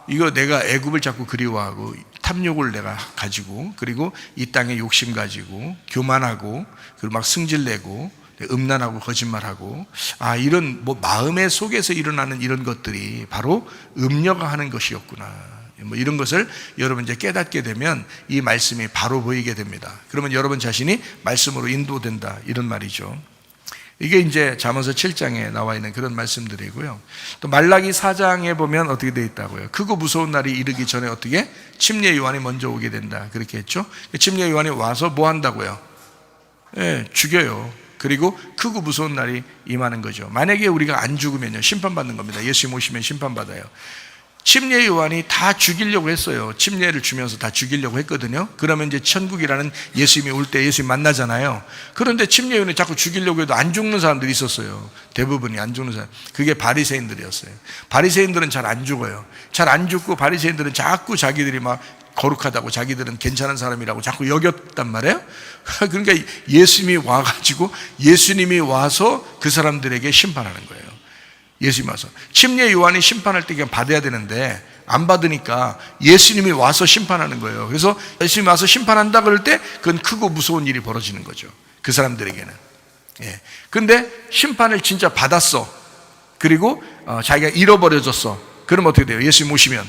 이거 내가 애굽을 자꾸 그리워하고 탐욕을 내가 가지고, 그리고 이 땅에 욕심 가지고 교만하고, 그리고 막 승질내고 음란하고 거짓말하고, 이런 마음의 속에서 일어나는 이런 것들이 바로 음녀가 하는 것이었구나, 이런 것을 여러분 이제 깨닫게 되면 이 말씀이 바로 보이게 됩니다. 그러면 여러분 자신이 말씀으로 인도된다, 이런 말이죠. 이게 이제 잠언서 7장에 나와 있는 그런 말씀들이고요. 또 말라기 4장에 보면 어떻게 되어 있다고요? 크고 무서운 날이 이르기 전에 어떻게? 침례 요한이 먼저 오게 된다, 그렇게 했죠. 침례 요한이 와서 뭐 한다고요? 죽여요. 그리고 크고 무서운 날이 임하는 거죠. 만약에 우리가 안 죽으면요, 심판받는 겁니다. 예수님 오시면 심판받아요. 침례 요한이 다 죽이려고 했어요. 침례를 주면서 다 죽이려고 했거든요. 그러면 이제 천국이라는 예수님이 올 때 예수님 만나잖아요. 그런데 침례 요한이 자꾸 죽이려고 해도 안 죽는 사람들이 있었어요. 대부분이 안 죽는 사람. 그게 바리새인들이었어요. 바리새인들은 잘 안 죽어요. 잘 안 죽고, 바리새인들은 자꾸 자기들이 막 거룩하다고, 자기들은 괜찮은 사람이라고 자꾸 여겼단 말이에요. 그러니까 예수님이 와가지고, 예수님이 와서 그 사람들에게 심판하는 거예요. 예수님이 와서. 침례 요한이 심판할 때 그냥 받아야 되는데 안 받으니까 예수님이 와서 심판하는 거예요. 그래서 예수님이 와서 심판한다 그럴 때 그건 크고 무서운 일이 벌어지는 거죠, 그 사람들에게는. 근데 심판을 진짜 받았어. 그리고 자기가 잃어버려졌어. 그럼 어떻게 돼요? 예수님 오시면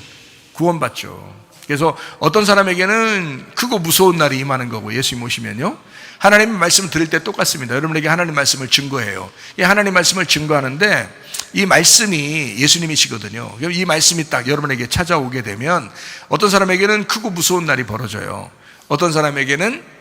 구원받죠. 그래서 어떤 사람에게는 크고 무서운 날이 임하는 거고, 예수님 오시면요, 하나님의 말씀을 들을 때 똑같습니다. 여러분에게 하나님의 말씀을 증거해요. 이 하나님의 말씀을 증거하는데 이 말씀이 예수님이시거든요. 그럼 이 말씀이 딱 여러분에게 찾아오게 되면 어떤 사람에게는 크고 무서운 날이 벌어져요. 어떤 사람에게는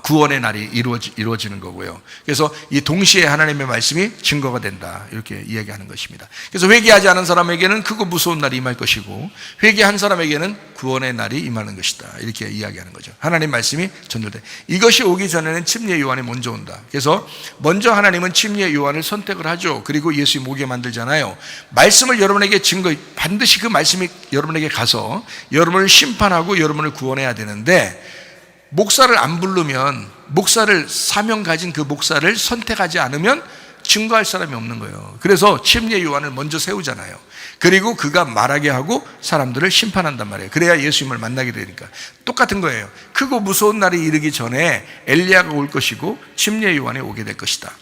구원의 날이 이루어지는 거고요. 그래서 이 동시에 하나님의 말씀이 증거가 된다, 이렇게 이야기하는 것입니다. 그래서 회개하지 않은 사람에게는 크고 무서운 날이 임할 것이고, 회개한 사람에게는 구원의 날이 임하는 것이다, 이렇게 이야기하는 거죠. 하나님 말씀이 전달돼. 이것이 오기 전에는 침례 요한이 먼저 온다. 그래서 먼저 하나님은 침례 요한을 선택을 하죠. 그리고 예수님 오게 만들잖아요. 말씀을 여러분에게 반드시 그 말씀이 여러분에게 가서 여러분을 심판하고 여러분을 구원해야 되는데, 목사를 안 부르면, 목사를, 사명 가진 그 목사를 선택하지 않으면 증거할 사람이 없는 거예요. 그래서 침례 요한을 먼저 세우잖아요. 그리고 그가 말하게 하고 사람들을 심판한단 말이에요. 그래야 예수님을 만나게 되니까. 똑같은 거예요. 크고 무서운 날이 이르기 전에 엘리야가 올 것이고 침례 요한이 오게 될 것이다.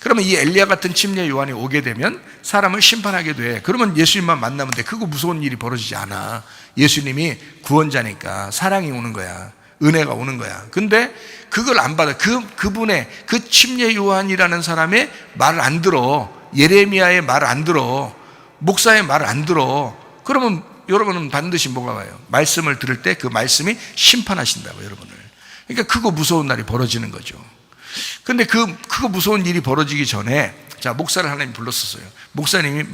그러면 이 엘리야 같은 침례 요한이 오게 되면 사람을 심판하게 돼. 그러면 예수님만 만나면 돼. 크고 무서운 일이 벌어지지 않아. 예수님이 구원자니까 사랑이 오는 거야. 은혜가 오는 거야. 근데 그걸 안 받아. 그분의, 그 침례 요한이라는 사람의 말을 안 들어. 예레미야의 말을 안 들어. 목사의 말을 안 들어. 그러면 여러분은 반드시 뭐가 와요? 말씀을 들을 때 그 말씀이 심판하신다고, 여러분을. 그러니까 크고 무서운 날이 벌어지는 거죠. 근데 그 크고 무서운 일이 벌어지기 전에, 자, 목사를 하나님 불렀었어요. 목사님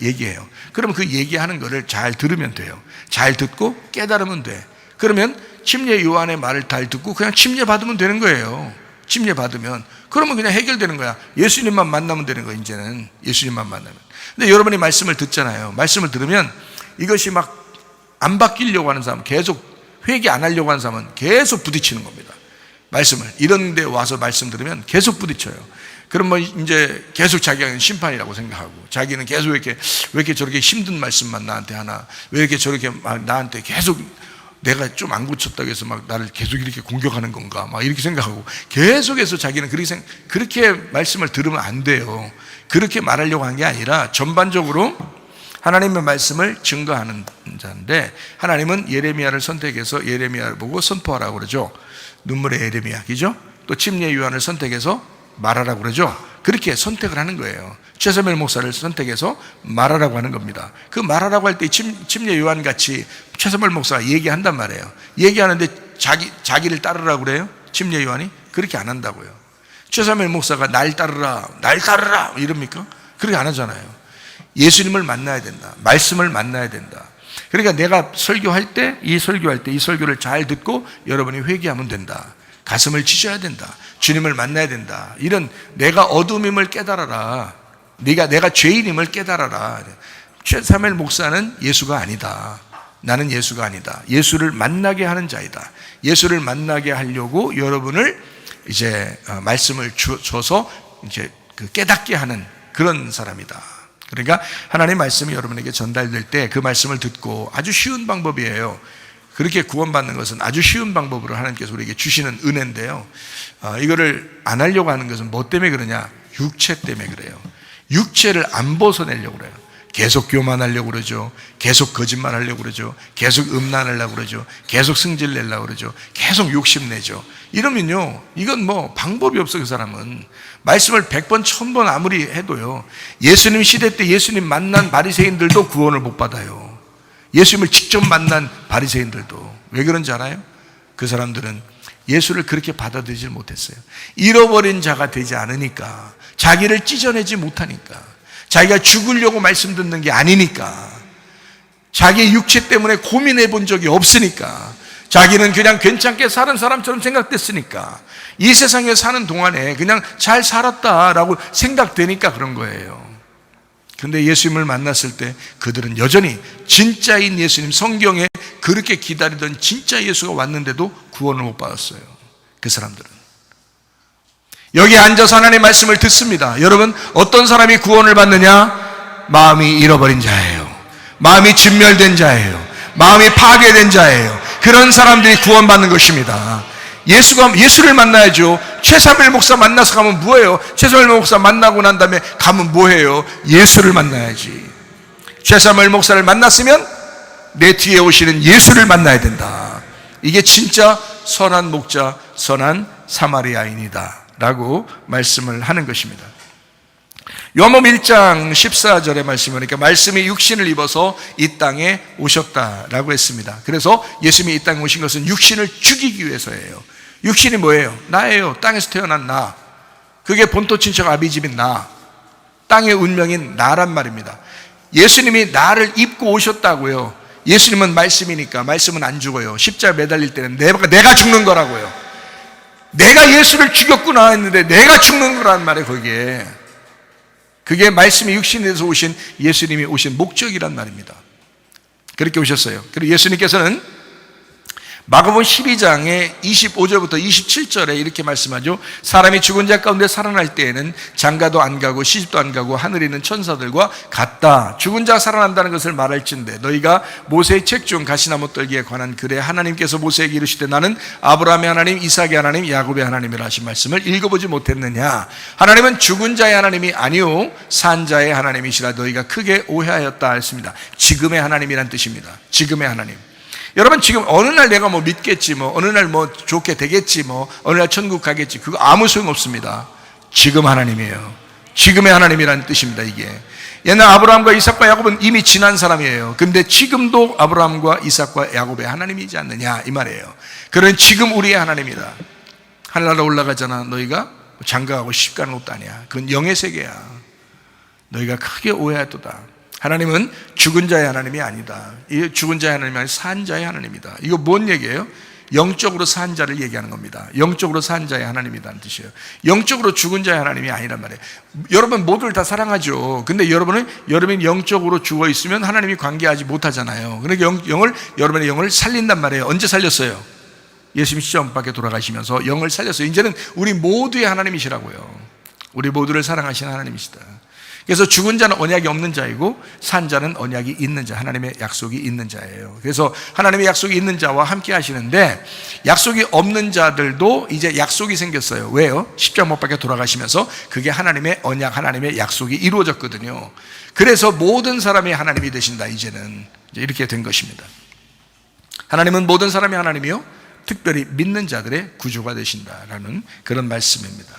얘기해요. 그러면 그 얘기하는 거를 잘 들으면 돼요. 잘 듣고 깨달으면 돼. 그러면 침례 요한의 말을 잘 듣고 그냥 침례 받으면 되는 거예요. 침례 받으면. 그러면 그냥 해결되는 거야. 예수님만 만나면 되는 거야, 이제는. 예수님만 만나면. 근데 여러분이 말씀을 듣잖아요. 말씀을 들으면 이것이 막 안 바뀌려고 하는 사람, 계속 회개 안 하려고 하는 사람은 계속 부딪히는 겁니다. 말씀을. 이런 데 와서 말씀 들으면 계속 부딪혀요. 그럼 뭐 이제 계속 자기가 심판이라고 생각하고, 자기는 계속 왜 이렇게 저렇게 힘든 말씀만 나한테 하나, 왜 이렇게 저렇게 막 나한테 계속 내가 좀 안 고쳤다고 해서 막 나를 계속 이렇게 공격하는 건가, 막 이렇게 생각하고 계속해서 자기는 그렇게 말씀을 들으면 안 돼요. 그렇게 말하려고 한 게 아니라 전반적으로 하나님의 말씀을 증거하는 자인데, 하나님은 예레미야를 선택해서 예레미야를 보고 선포하라고 그러죠. 눈물의 예레미야, 그죠? 또 침례 요한을 선택해서 말하라고 그러죠. 그렇게 선택을 하는 거예요. 최사무엘 목사를 선택해서 말하라고 하는 겁니다. 그 말하라고 할 때 침례 요한 같이 최사무엘 목사가 얘기한단 말이에요. 얘기하는데 자기를 따르라고 그래요? 침례 요한이? 그렇게 안 한다고요. 최사무엘 목사가 날 따르라 이럽니까? 그렇게 안 하잖아요. 예수님을 만나야 된다. 말씀을 만나야 된다. 그러니까 내가 설교할 때 이 설교를 잘 듣고 여러분이 회개하면 된다. 가슴을 치셔야 된다. 주님을 만나야 된다. 이런 내가 어둠임을 깨달아라. 내가 죄인임을 깨달아라. 최사무엘 목사는 예수가 아니다. 나는 예수가 아니다. 예수를 만나게 하는 자이다. 예수를 만나게 하려고 여러분을 이제 말씀을 줘서 이제 깨닫게 하는 그런 사람이다. 그러니까 하나님의 말씀이 여러분에게 전달될 때 그 말씀을 듣고, 아주 쉬운 방법이에요. 그렇게 구원받는 것은 아주 쉬운 방법으로 하나님께서 우리에게 주시는 은혜인데요, 이거를 안 하려고 하는 것은 뭐 때문에 그러냐? 육체 때문에 그래요. 육체를 안 벗어내려고 그래요. 계속 교만하려고 그러죠. 계속 거짓말하려고 그러죠. 계속 음란하려고 그러죠. 계속 승질 내려고 그러죠. 계속 욕심내죠. 이러면요, 이건 뭐 방법이 없어. 그 사람은 말씀을 100번 1000번 아무리 해도요, 예수님 시대 때 예수님 만난 바리새인들도 구원을 못 받아요. 예수님을 직접 만난 바리새인들도. 왜 그런지 알아요? 그 사람들은 예수를 그렇게 받아들이지 못했어요. 잃어버린 자가 되지 않으니까, 자기를 찢어내지 못하니까, 자기가 죽으려고 말씀 듣는 게 아니니까, 자기의 육체 때문에 고민해 본 적이 없으니까, 자기는 그냥 괜찮게 사는 사람처럼 생각됐으니까, 이 세상에 사는 동안에 그냥 잘 살았다라고 생각되니까 그런 거예요. 근데 예수님을 만났을 때 그들은 여전히 진짜인 예수님, 성경에 그렇게 기다리던 진짜 예수가 왔는데도 구원을 못 받았어요. 그 사람들은 여기 앉아서 하나님의 말씀을 듣습니다. 여러분, 어떤 사람이 구원을 받느냐? 마음이 잃어버린 자예요. 마음이 진멸된 자예요. 마음이 파괴된 자예요. 그런 사람들이 구원받는 것입니다. 예수를 만나야죠. 최사무엘 목사 만나서 가면 뭐예요? 최사무엘 목사 만나고 난 다음에 가면 뭐예요? 예수를 만나야지. 최사무엘 목사를 만났으면 내 뒤에 오시는 예수를 만나야 된다. 이게 진짜 선한 목자, 선한 사마리아인이다 라고 말씀을 하는 것입니다. 요한복음 1장 14절의 말씀이 보니까 말씀이 육신을 입어서 이 땅에 오셨다라고 했습니다. 그래서 예수님이 이 땅에 오신 것은 육신을 죽이기 위해서예요. 육신이 뭐예요? 나예요. 땅에서 태어난 나. 그게 본토 친척 아비집인 나. 땅의 운명인 나란 말입니다. 예수님이 나를 입고 오셨다고요. 예수님은 말씀이니까 말씀은 안 죽어요. 십자가 매달릴 때는 내가 죽는 거라고요. 내가 예수를 죽였구나 했는데 내가 죽는 거란 말이에요. 거기에 그게 말씀이 육신에서 오신 예수님이 오신 목적이란 말입니다. 그렇게 오셨어요. 그리고 예수님께서는 마가복음 12장의 25절부터 27절에 이렇게 말씀하죠. 사람이 죽은 자 가운데 살아날 때에는 장가도 안 가고 시집도 안 가고 하늘에 있는 천사들과 같다. 죽은 자가 살아난다는 것을 말할진대 너희가 모세의 책 중 가시나무 떨기에 관한 글에 하나님께서 모세에게 이르시되 나는 아브라함의 하나님, 이삭의 하나님, 야곱의 하나님이라 하신 말씀을 읽어보지 못했느냐. 하나님은 죽은 자의 하나님이 아니오 산 자의 하나님이시라 너희가 크게 오해하였다 했습니다. 지금의 하나님이란 뜻입니다. 지금의 하나님. 여러분, 지금 어느 날 내가 뭐 믿겠지, 뭐 어느 날 뭐 좋게 되겠지, 뭐 어느 날 천국 가겠지, 그거 아무 소용 없습니다. 지금 하나님이에요. 지금의 하나님이라는 뜻입니다. 이게 옛날 아브라함과 이삭과 야곱은 이미 지난 사람이에요. 근데 지금도 아브라함과 이삭과 야곱의 하나님이지 않느냐 이 말이에요. 그런 지금 우리의 하나님이다. 하늘나라 올라가잖아. 너희가 장가가고 시집가는 것도 아니야. 그건 영의 세계야. 너희가 크게 오해하도다. 하나님은 죽은 자의 하나님이 아니다. 이 죽은 자의 하나님이 아니라 산 자의 하나님이다. 이거 뭔 얘기예요? 영적으로 산 자를 얘기하는 겁니다. 영적으로 산 자의 하나님이라는 뜻이에요. 영적으로 죽은 자의 하나님이 아니란 말이에요. 여러분 모두를 다 사랑하죠. 근데 여러분이 영적으로 죽어 있으면 하나님이 관계하지 못하잖아요. 그러니까 여러분의 영을 살린단 말이에요. 언제 살렸어요? 예수님이 십자가 밖에 돌아가시면서 영을 살렸어요. 이제는 우리 모두의 하나님이시라고요. 우리 모두를 사랑하시는 하나님이시다. 그래서 죽은 자는 언약이 없는 자이고 산 자는 언약이 있는 자, 하나님의 약속이 있는 자예요. 그래서 하나님의 약속이 있는 자와 함께 하시는데 약속이 없는 자들도 이제 약속이 생겼어요. 왜요? 십자가 못 박혀 돌아가시면서 그게 하나님의 언약, 하나님의 약속이 이루어졌거든요. 그래서 모든 사람이 하나님이 되신다. 이제는 이렇게 된 것입니다. 하나님은 모든 사람이 하나님이요 특별히 믿는 자들의 구주가 되신다라는 그런 말씀입니다.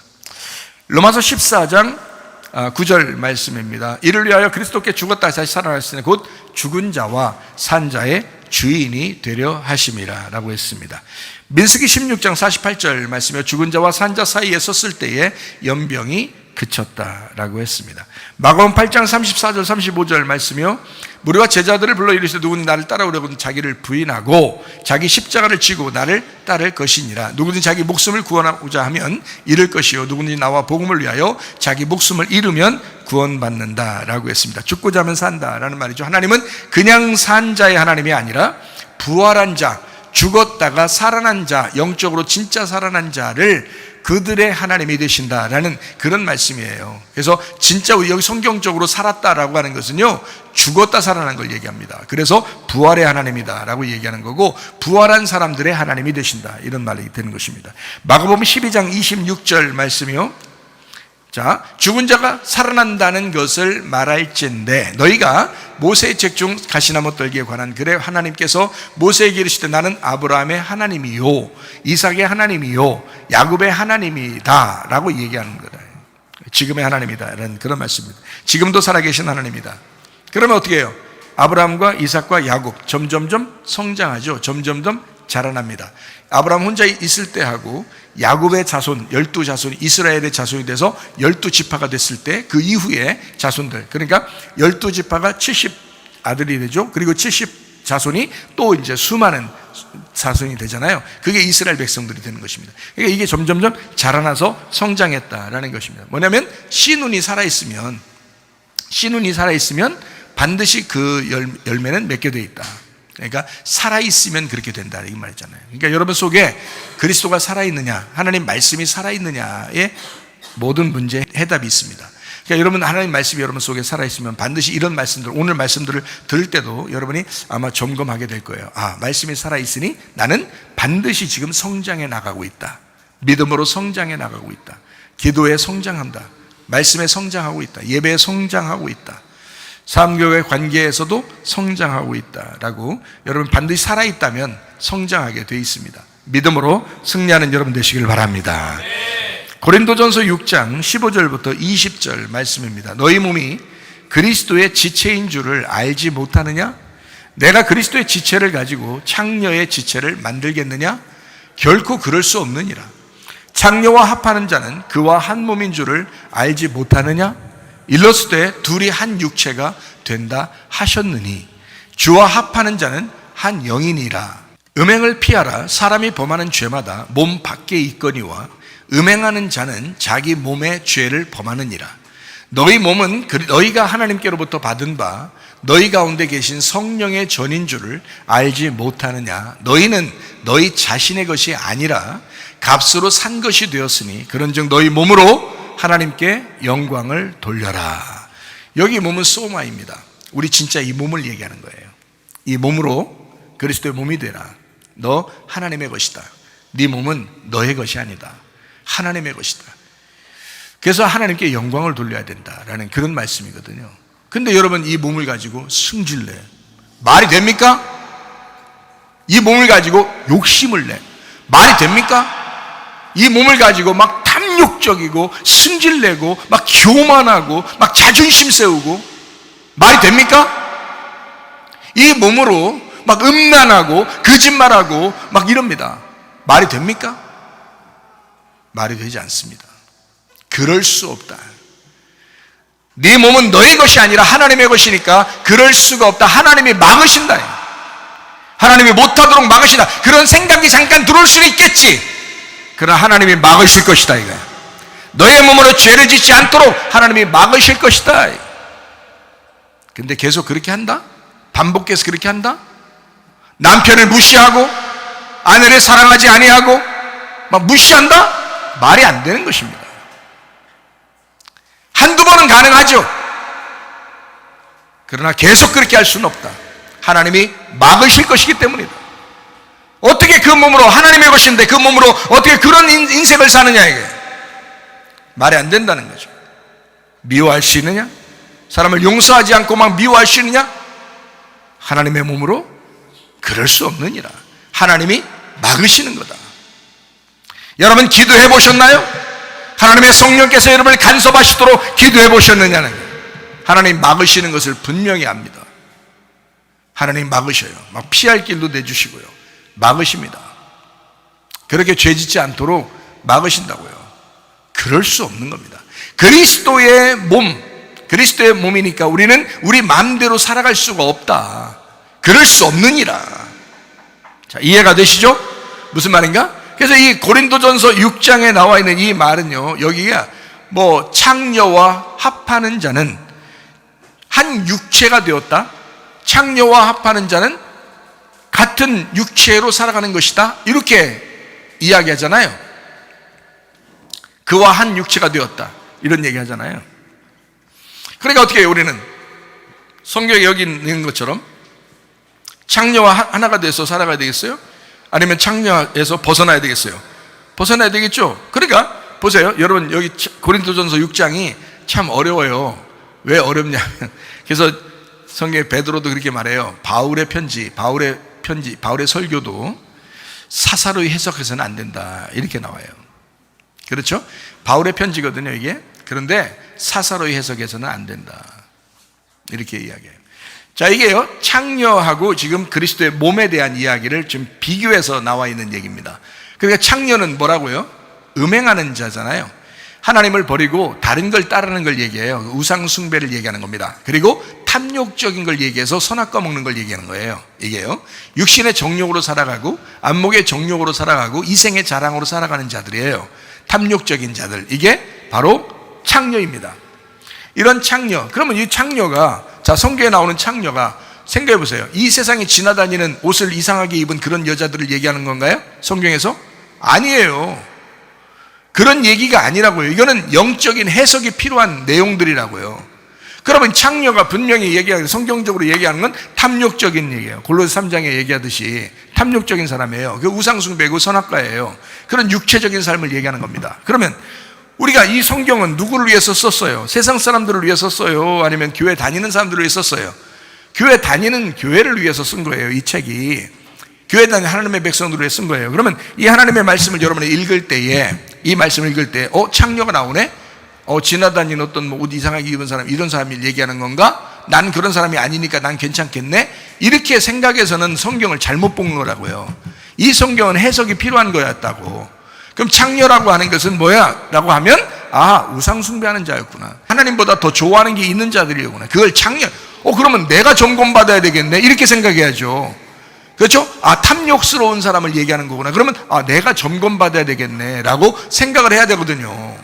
로마서 14장 9절 말씀입니다. 이를 위하여 그리스도께 죽었다 다시 살아났으니 곧 죽은 자와 산 자의 주인이 되려 하심이라 라고 했습니다. 민수기 16장 48절 말씀에 죽은 자와 산 자 사이에 섰을 때에 연병이 그쳤다라고 했습니다. 마가복음 8장 34절 35절 말씀이요 무리와 제자들을 불러 이르시되 누구든지 나를 따라오려거든 자기를 부인하고 자기 십자가를 지고 나를 따를 것이니라. 누구든지 자기 목숨을 구원하고자 하면 잃을 것이요 누구든지 나와 복음을 위하여 자기 목숨을 잃으면 구원받는다라고 했습니다. 죽고자 하면 산다라는 말이죠. 하나님은 그냥 산 자의 하나님이 아니라 부활한 자, 죽었다가 살아난 자, 영적으로 진짜 살아난 자를 그들의 하나님이 되신다라는 그런 말씀이에요. 그래서 진짜 여기 성경적으로 살았다라고 하는 것은요, 죽었다 살아난 걸 얘기합니다. 그래서 부활의 하나님이다라고 얘기하는 거고, 부활한 사람들의 하나님이 되신다, 이런 말이 되는 것입니다. 마가복음 12장 26절 말씀이요. 자, 죽은 자가 살아난다는 것을 말할진대 너희가 모세의 책 중 가시나무 떨기에 관한 글에 하나님께서 모세에게 이르시되 나는 아브라함의 하나님이요 이삭의 하나님이요 야곱의 하나님이다 라고 얘기하는 거다. 지금의 하나님이다 라는 그런 말씀입니다. 지금도 살아계신 하나님이다. 그러면 어떻게 해요? 아브라함과 이삭과 야곱 점점점 성장하죠. 점점점 자라납니다. 아브라함 혼자 있을 때 하고 야곱의 자손 12자손이 이스라엘의 자손이 돼서 12지파가 됐을 때 그 이후에 자손들, 그러니까 12지파가 70 아들이 되죠. 그리고 70 자손이 또 이제 수많은 자손이 되잖아요. 그게 이스라엘 백성들이 되는 것입니다. 그러니까 이게 점점점 자라나서 성장했다라는 것입니다. 뭐냐면 씨눈이 살아있으면 반드시 그 열매는 맺게 돼 있다. 그러니까 살아있으면 그렇게 된다 이 말이잖아요. 그러니까 여러분 속에 그리스도가 살아있느냐, 하나님 말씀이 살아있느냐에 모든 문제에 해답이 있습니다. 그러니까 여러분 하나님 말씀이 여러분 속에 살아있으면 반드시 이런 말씀들, 오늘 말씀들을 들을 때도 여러분이 아마 점검하게 될 거예요. 아, 말씀이 살아있으니 나는 반드시 지금 성장해 나가고 있다. 믿음으로 성장해 나가고 있다. 기도에 성장한다. 말씀에 성장하고 있다. 예배에 성장하고 있다. 삶교회 관계에서도 성장하고 있다라고 여러분 반드시 살아있다면 성장하게 되어 있습니다. 믿음으로 승리하는 여러분 되시길 바랍니다. 고린도전서 6장 15절부터 20절 말씀입니다. 너희 몸이 그리스도의 지체인 줄을 알지 못하느냐? 내가 그리스도의 지체를 가지고 창녀의 지체를 만들겠느냐? 결코 그럴 수 없느니라. 창녀와 합하는 자는 그와 한 몸인 줄을 알지 못하느냐? 일렀을 때 둘이 한 육체가 된다 하셨느니 주와 합하는 자는 한 영이니라. 음행을 피하라. 사람이 범하는 죄마다 몸 밖에 있거니와 음행하는 자는 자기 몸의 죄를 범하느니라. 너희 몸은 너희가 하나님께로부터 받은 바 너희 가운데 계신 성령의 전인 줄을 알지 못하느냐. 너희는 너희 자신의 것이 아니라 값으로 산 것이 되었으니 그런즉 너희 몸으로 하나님께 영광을 돌려라. 여기 몸은 소마입니다. 우리 진짜 이 몸을 얘기하는 거예요. 이 몸으로 그리스도의 몸이 되라. 너 하나님의 것이다. 네 몸은 너의 것이 아니다. 하나님의 것이다. 그래서 하나님께 영광을 돌려야 된다라는 그런 말씀이거든요. 근데 여러분 이 몸을 가지고 승질내. 말이 됩니까? 이 몸을 가지고 욕심을 내. 말이 됩니까? 이 몸을 가지고 막 탐욕적이고 승질내고 막 교만하고 막 자존심 세우고 말이 됩니까? 이 몸으로 막 음란하고 거짓말하고 막 이럽니다. 말이 됩니까? 말이 되지 않습니다. 그럴 수 없다. 네 몸은 너의 것이 아니라 하나님의 것이니까 그럴 수가 없다. 하나님이 막으신다. 하나님이 못하도록 막으신다. 그런 생각이 잠깐 들어올 수는 있겠지. 그러나 하나님이 막으실 것이다 이거야. 너의 몸으로 죄를 짓지 않도록 하나님이 막으실 것이다. 근데 계속 그렇게 한다? 반복해서 그렇게 한다? 남편을 무시하고 아내를 사랑하지 아니하고 막 무시한다? 말이 안 되는 것입니다. 한두 번은 가능하죠. 그러나 계속 그렇게 할 수는 없다. 하나님이 막으실 것이기 때문이다. 어떻게 그 몸으로 하나님의 것인데 그 몸으로 어떻게 그런 인생을 사느냐 이게 말이 안 된다는 거죠. 미워할 수 있느냐? 사람을 용서하지 않고 막 미워할 수 있느냐? 하나님의 몸으로 그럴 수 없느니라. 하나님이 막으시는 거다. 여러분 기도해 보셨나요? 하나님의 성령께서 여러분을 간섭하시도록 기도해 보셨느냐는 거예요. 하나님 막으시는 것을 분명히 압니다. 하나님 막으셔요. 막 피할 길도 내주시고요. 막으십니다. 그렇게 죄 짓지 않도록 막으신다고요. 그럴 수 없는 겁니다. 그리스도의 몸이니까 우리는 우리 마음대로 살아갈 수가 없다. 그럴 수 없느니라. 자, 이해가 되시죠? 무슨 말인가? 그래서 이 고린도전서 6장에 나와 있는 이 말은요, 여기가 뭐 창녀와 합하는 자는 한 육체가 되었다. 창녀와 합하는 자는 같은 육체로 살아가는 것이다. 이렇게 이야기하잖아요. 그와 한 육체가 되었다, 이런 얘기 하잖아요. 그러니까 어떻게 해요? 우리는 성경에 여기 있는 것처럼 창녀와 하나가 돼서 살아가야 되겠어요? 아니면 창녀에서 벗어나야 되겠어요? 벗어나야 되겠죠? 그러니까 보세요, 여러분, 여기 고린도전서 6장이 참 어려워요. 왜 어렵냐면, 그래서 성경에 베드로도 그렇게 말해요. 바울의 설교도 사사로이 해석해서는 안 된다, 이렇게 나와요. 그렇죠? 바울의 편지거든요, 이게. 그런데 사사로이 해석해서는 안 된다, 이렇게 이야기해요. 자, 이게요, 창녀하고 지금 그리스도의 몸에 대한 이야기를 좀 비교해서 나와 있는 얘기입니다. 그러니까 창녀는 뭐라고요? 음행하는 자잖아요. 하나님을 버리고 다른 걸 따르는 걸 얘기해요. 우상 숭배를 얘기하는 겁니다. 그리고 탐욕적인 걸 얘기해서 선악과 먹는 걸 얘기하는 거예요. 이게요, 육신의 정욕으로 살아가고 안목의 정욕으로 살아가고 이생의 자랑으로 살아가는 자들이에요. 탐욕적인 자들, 이게 바로 창녀입니다. 이런 창녀, 그러면 이 창녀가, 자, 성경에 나오는 창녀가, 생각해 보세요. 이 세상에 지나다니는 옷을 이상하게 입은 그런 여자들을 얘기하는 건가요? 성경에서? 아니에요. 그런 얘기가 아니라고요. 이거는 영적인 해석이 필요한 내용들이라고요. 그러면 창녀가 분명히 얘기하는, 성경적으로 얘기하는 건 탐욕적인 얘기예요. 골로새 3장에 얘기하듯이 탐욕적인 사람이에요. 그 우상숭배고 선악과예요. 그런 육체적인 삶을 얘기하는 겁니다. 그러면 우리가 이 성경은 누구를 위해서 썼어요? 세상 사람들을 위해서 썼어요? 아니면 교회 다니는 사람들을 위해서 썼어요? 교회 다니는 교회를 위해서 쓴 거예요. 이 책이 교회 다니는 하나님의 백성들을 위해 쓴 거예요. 그러면 이 하나님의 말씀을 여러분이 읽을 때에, 이 말씀을 읽을 때 창녀가 나오네? 지나다니는 어떤 옷 이상하게 입은 사람, 이런 사람이 얘기하는 건가? 난 그런 사람이 아니니까 난 괜찮겠네? 이렇게 생각해서는 성경을 잘못 본 거라고요. 이 성경은 해석이 필요한 거였다고. 그럼 창녀라고 하는 것은 뭐야? 라고 하면, 우상 숭배하는 자였구나. 하나님보다 더 좋아하는 게 있는 자들이구나. 그걸 창녀. 그러면 내가 점검받아야 되겠네, 이렇게 생각해야죠. 그렇죠? 탐욕스러운 사람을 얘기하는 거구나. 그러면 내가 점검받아야 되겠네 라고 생각을 해야 되거든요.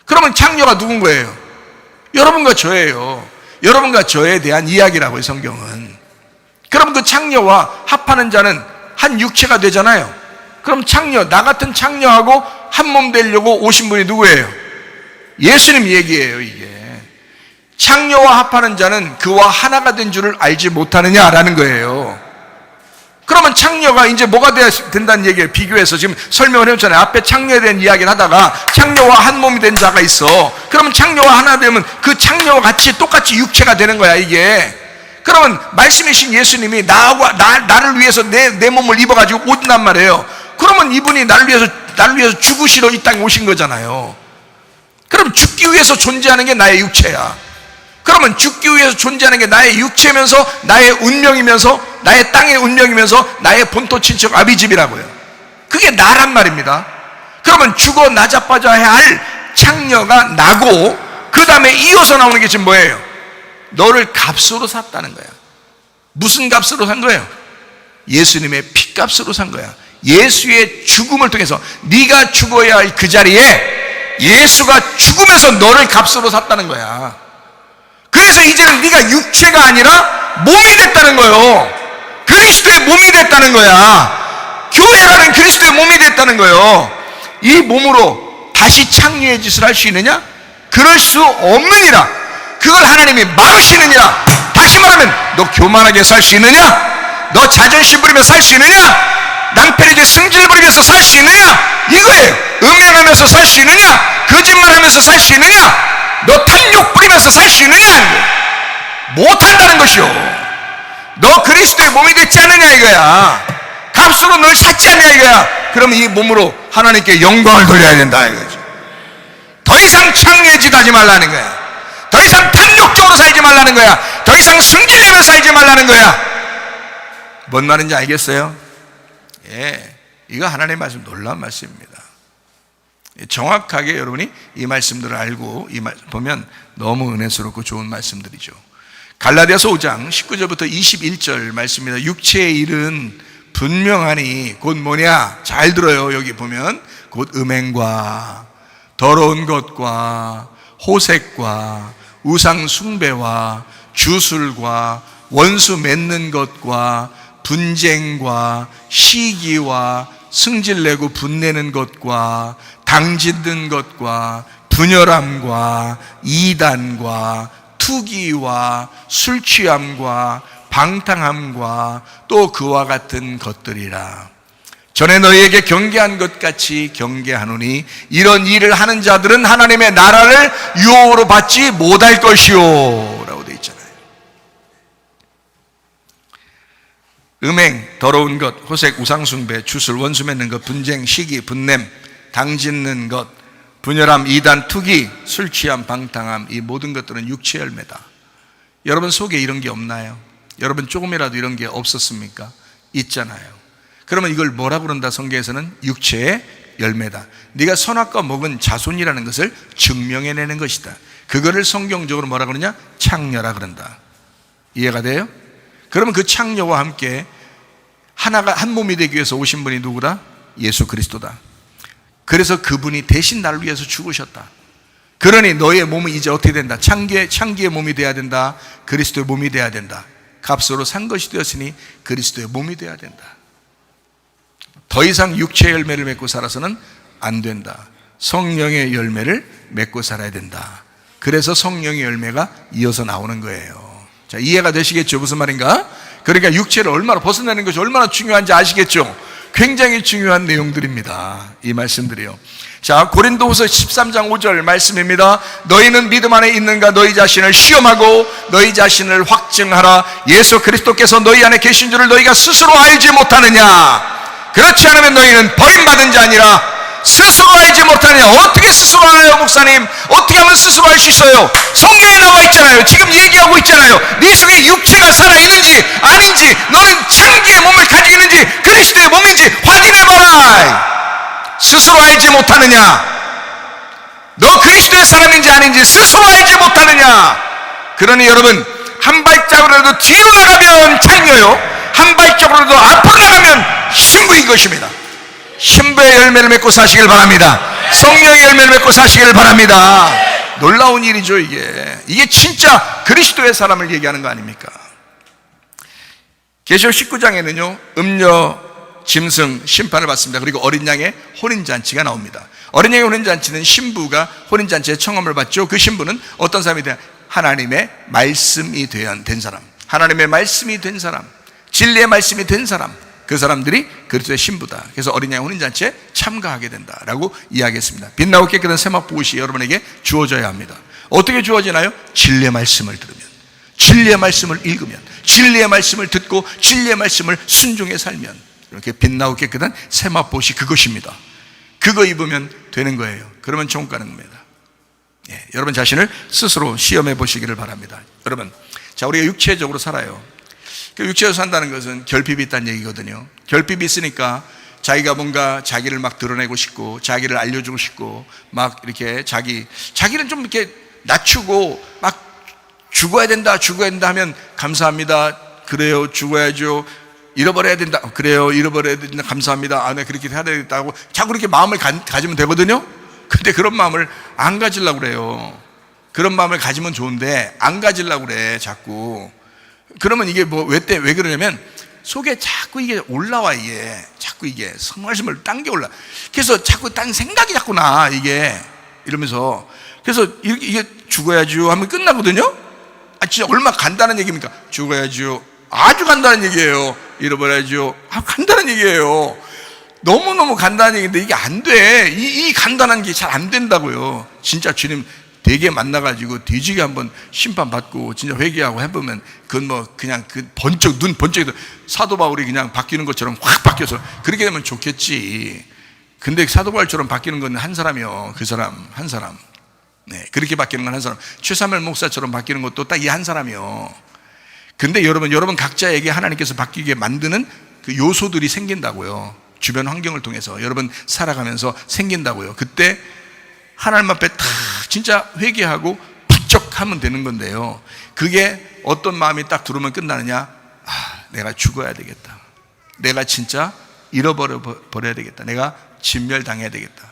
그러면 창녀가 누군 거예요? 여러분과 저예요. 여러분과 저에 대한 이야기라고요, 성경은. 그럼 그 창녀와 합하는 자는 한 육체가 되잖아요. 그럼 창녀, 나 같은 창녀하고 한 몸 되려고 오신 분이 누구예요? 예수님 얘기예요. 이게 창녀와 합하는 자는 그와 하나가 된 줄을 알지 못하느냐라는 거예요. 그러면 창녀가 이제 뭐가 된다는 얘기예요. 비교해서 지금 설명을 해줬잖아요. 앞에 창녀에 대한 이야기를 하다가 창녀와 한 몸이 된 자가 있어. 그러면 창녀와 하나 되면 그 창녀와 같이 똑같이 육체가 되는 거야, 이게. 그러면 말씀이신 예수님이 나를 위해서 내 몸을 입어가지고 오신단 말이에요. 그러면 이분이 나를 위해서 죽으시러 이 땅에 오신 거잖아요. 그럼 죽기 위해서 존재하는 게 나의 육체야. 그러면 죽기 위해서 존재하는 게 나의 육체면서 나의 운명이면서 나의 땅의 운명이면서 나의 본토 친척 아비집이라고요. 그게 나란 말입니다. 그러면 죽어 나자빠져야 할 창녀가 나고, 그 다음에 이어서 나오는 게 지금 뭐예요? 너를 값으로 샀다는 거야. 무슨 값으로 산 거예요? 예수님의 피값으로 산 거야. 예수의 죽음을 통해서 네가 죽어야 할 그 자리에 예수가 죽으면서 너를 값으로 샀다는 거야. 그래서 이제는 네가 육체가 아니라 몸이 됐다는 거예요. 그리스도의 몸이 됐다는 거야. 교회라는 그리스도의 몸이 됐다는 거예요. 이 몸으로 다시 창녀의 짓을 할 수 있느냐? 그럴 수 없느니라. 그걸 하나님이 막으시느니라. 다시 말하면 너 교만하게 살 수 있느냐? 너 자존심 부리며 살 수 있느냐? 낭패리게 승질 부리면서 살 수 있느냐? 이거예요. 음행하면서 살 수 있느냐? 거짓말하면서 살 수 있느냐? 너 탐욕 부리면서 살 수 있느냐? 못한다는 것이요. 너 그리스도의 몸이 됐지 않느냐 이거야. 값으로 널 샀지 않느냐 이거야. 그러면 이 몸으로 하나님께 영광을 돌려야 된다 이거죠. 더 이상 창녀의 짓 하지 말라는 거야. 더 이상 탐욕적으로 살지 말라는 거야. 더 이상 승질내며 살지 말라는 거야. 뭔 말인지 알겠어요? 예, 이거 하나님의 말씀, 놀라운 말씀입니다. 정확하게 여러분이 이 말씀들을 알고 보면 너무 은혜스럽고 좋은 말씀들이죠. 갈라디아서 5장 19절부터 21절 말씀입니다. 육체의 일은 분명하니 곧 뭐냐? 잘 들어요. 여기 보면 곧 음행과 더러운 것과 호색과 우상 숭배와 주술과 원수 맺는 것과 분쟁과 시기와 승질내고 분내는 것과 당짓는 것과 분열함과 이단과 투기와 술취함과 방탕함과 또 그와 같은 것들이라. 전에 너희에게 경계한 것 같이 경계하노니 이런 일을 하는 자들은 하나님의 나라를 유업으로 받지 못할 것이요 라고 되어 있잖아요. 음행, 더러운 것, 호색, 우상숭배, 주술, 원수 맺는 것, 분쟁, 시기, 분냄, 당짓는 것, 분열함, 이단, 투기, 술취함, 방탕함, 이 모든 것들은 육체의 열매다. 여러분 속에 이런 게 없나요? 여러분 조금이라도 이런 게 없었습니까? 있잖아요. 그러면 이걸 뭐라고 그런다? 성경에서는 육체의 열매다. 네가 선악과 먹은 자손이라는 것을 증명해내는 것이다. 그거를 성경적으로 뭐라 그러냐? 창녀라 그런다. 이해가 돼요? 그러면 그 창녀와 함께 하나가 한 몸이 되기 위해서 오신 분이 누구다? 예수 그리스도다. 그래서 그분이 대신 나를 위해서 죽으셨다. 그러니 너의 몸은 이제 어떻게 된다? 창기의 몸이 돼야 된다. 그리스도의 몸이 돼야 된다. 값으로 산 것이 되었으니 그리스도의 몸이 돼야 된다. 더 이상 육체의 열매를 맺고 살아서는 안 된다. 성령의 열매를 맺고 살아야 된다. 그래서 성령의 열매가 이어서 나오는 거예요. 자, 이해가 되시겠죠? 무슨 말인가? 그러니까 육체를 얼마나 벗어내는 것이 얼마나 중요한지 아시겠죠? 굉장히 중요한 내용들입니다. 이 말씀들이요. 자, 고린도후서 13장 5절 말씀입니다. 너희는 믿음 안에 있는가? 너희 자신을 시험하고 너희 자신을 확증하라. 예수 그리스도께서 너희 안에 계신 줄을 너희가 스스로 알지 못하느냐? 그렇지 않으면 너희는 버림받은 자 아니라 스스로 알지 못하느냐? 어떻게 스스로 알아요, 목사님? 어떻게 하면 스스로 알 수 있어요? 성경에 나와 있잖아요. 지금 얘기하고 있잖아요. 네 속에 육체가 살아있는지 아닌지, 너는 창기의 몸을 가지고 있는지 그리스도의 몸인지 확인해봐라. 스스로 알지 못하느냐? 너 그리스도의 사람인지 아닌지 스스로 알지 못하느냐? 그러니 여러분, 한 발짝으로라도 뒤로 나가면 창녀요, 한 발짝으로라도 앞으로 나가면 신부인 것입니다. 신부의 열매를 맺고 사시길 바랍니다. 성령의 열매를 맺고 사시길 바랍니다. 놀라운 일이죠. 이게 진짜 그리스도의 사람을 얘기하는 거 아닙니까? 계시록 19장에는요 음녀, 짐승 심판을 받습니다. 그리고 어린 양의 혼인잔치가 나옵니다. 어린 양의 혼인잔치는 신부가 혼인잔치의 청함을 받죠. 그 신부는 어떤 사람이 돼야? 하나님의 말씀이 된 사람, 하나님의 말씀이 된 사람, 진리의 말씀이 된 사람, 그 사람들이 그리스도의 신부다. 그래서 어린 양의 혼인잔치에 참가하게 된다라고 이야기했습니다. 빛나고 깨끗한 세마포옷이 여러분에게 주어져야 합니다. 어떻게 주어지나요? 진리의 말씀을 들으면, 진리의 말씀을 읽으면, 진리의 말씀을 듣고 진리의 말씀을 순종해 살면, 이렇게 빛나고 깨끗한 세마포옷이 그것입니다. 그거 입으면 되는 거예요. 그러면 천국 가는 겁니다. 예, 여러분 자신을 스스로 시험해 보시기를 바랍니다. 여러분, 자, 우리가 육체적으로 살아요. 육체에서 산다는 것은 결핍이 있다는 얘기거든요. 결핍이 있으니까 자기가 뭔가 자기를 막 드러내고 싶고 자기를 알려주고 싶고 막 이렇게 자기는 좀 이렇게 낮추고 막 죽어야 된다 하면 감사합니다. 그래요, 죽어야죠. 잃어버려야 된다. 그래요, 잃어버려야 된다. 감사합니다. 아, 네, 그렇게 해야 되겠다고 자꾸 그렇게 마음을 가지면 되거든요. 근데 그런 마음을 안 가지려고 그래요. 그런 마음을 가지면 좋은데 안 가지려고 그래, 자꾸. 그러면 이게 왜 그러냐면 속에 자꾸 이게 올라와, 자꾸 이게 성말씀을 당겨 올라. 그래서 자꾸 딴 생각이 자꾸 나, 이러면서. 그래서 이게 죽어야죠 하면 끝나거든요. 아, 진짜 얼마나 간단한 얘기입니까? 죽어야죠. 아주 간단한 얘기예요. 잃어버려야죠. 아, 간단한 얘기예요. 너무너무 간단한 얘기인데 이게 안 돼. 이 간단한 게 잘 안 된다고요. 진짜 주님 되게 만나가지고 뒤지게 한번 심판받고 진짜 회개하고 해보면 그건 그냥 눈 번쩍해서 사도 바울이 그냥 바뀌는 것처럼 확 바뀌어서 그렇게 되면 좋겠지. 근데 사도 바울처럼 바뀌는 건 한 사람이요. 그 사람 한 사람. 네, 그렇게 바뀌는 건 한 사람. 최사멜 목사처럼 바뀌는 것도 딱 이 한 사람이요. 근데 여러분 각자에게 하나님께서 바뀌게 만드는 그 요소들이 생긴다고요. 주변 환경을 통해서 여러분 살아가면서 생긴다고요. 그때 하나님 앞에 다 진짜 회개하고 부쩍 하면 되는 건데요. 그게 어떤 마음이 딱 들어오면 끝나느냐? 아, 내가 죽어야 되겠다. 내가 진짜 잃어버려야 되겠다. 내가 진멸당해야 되겠다.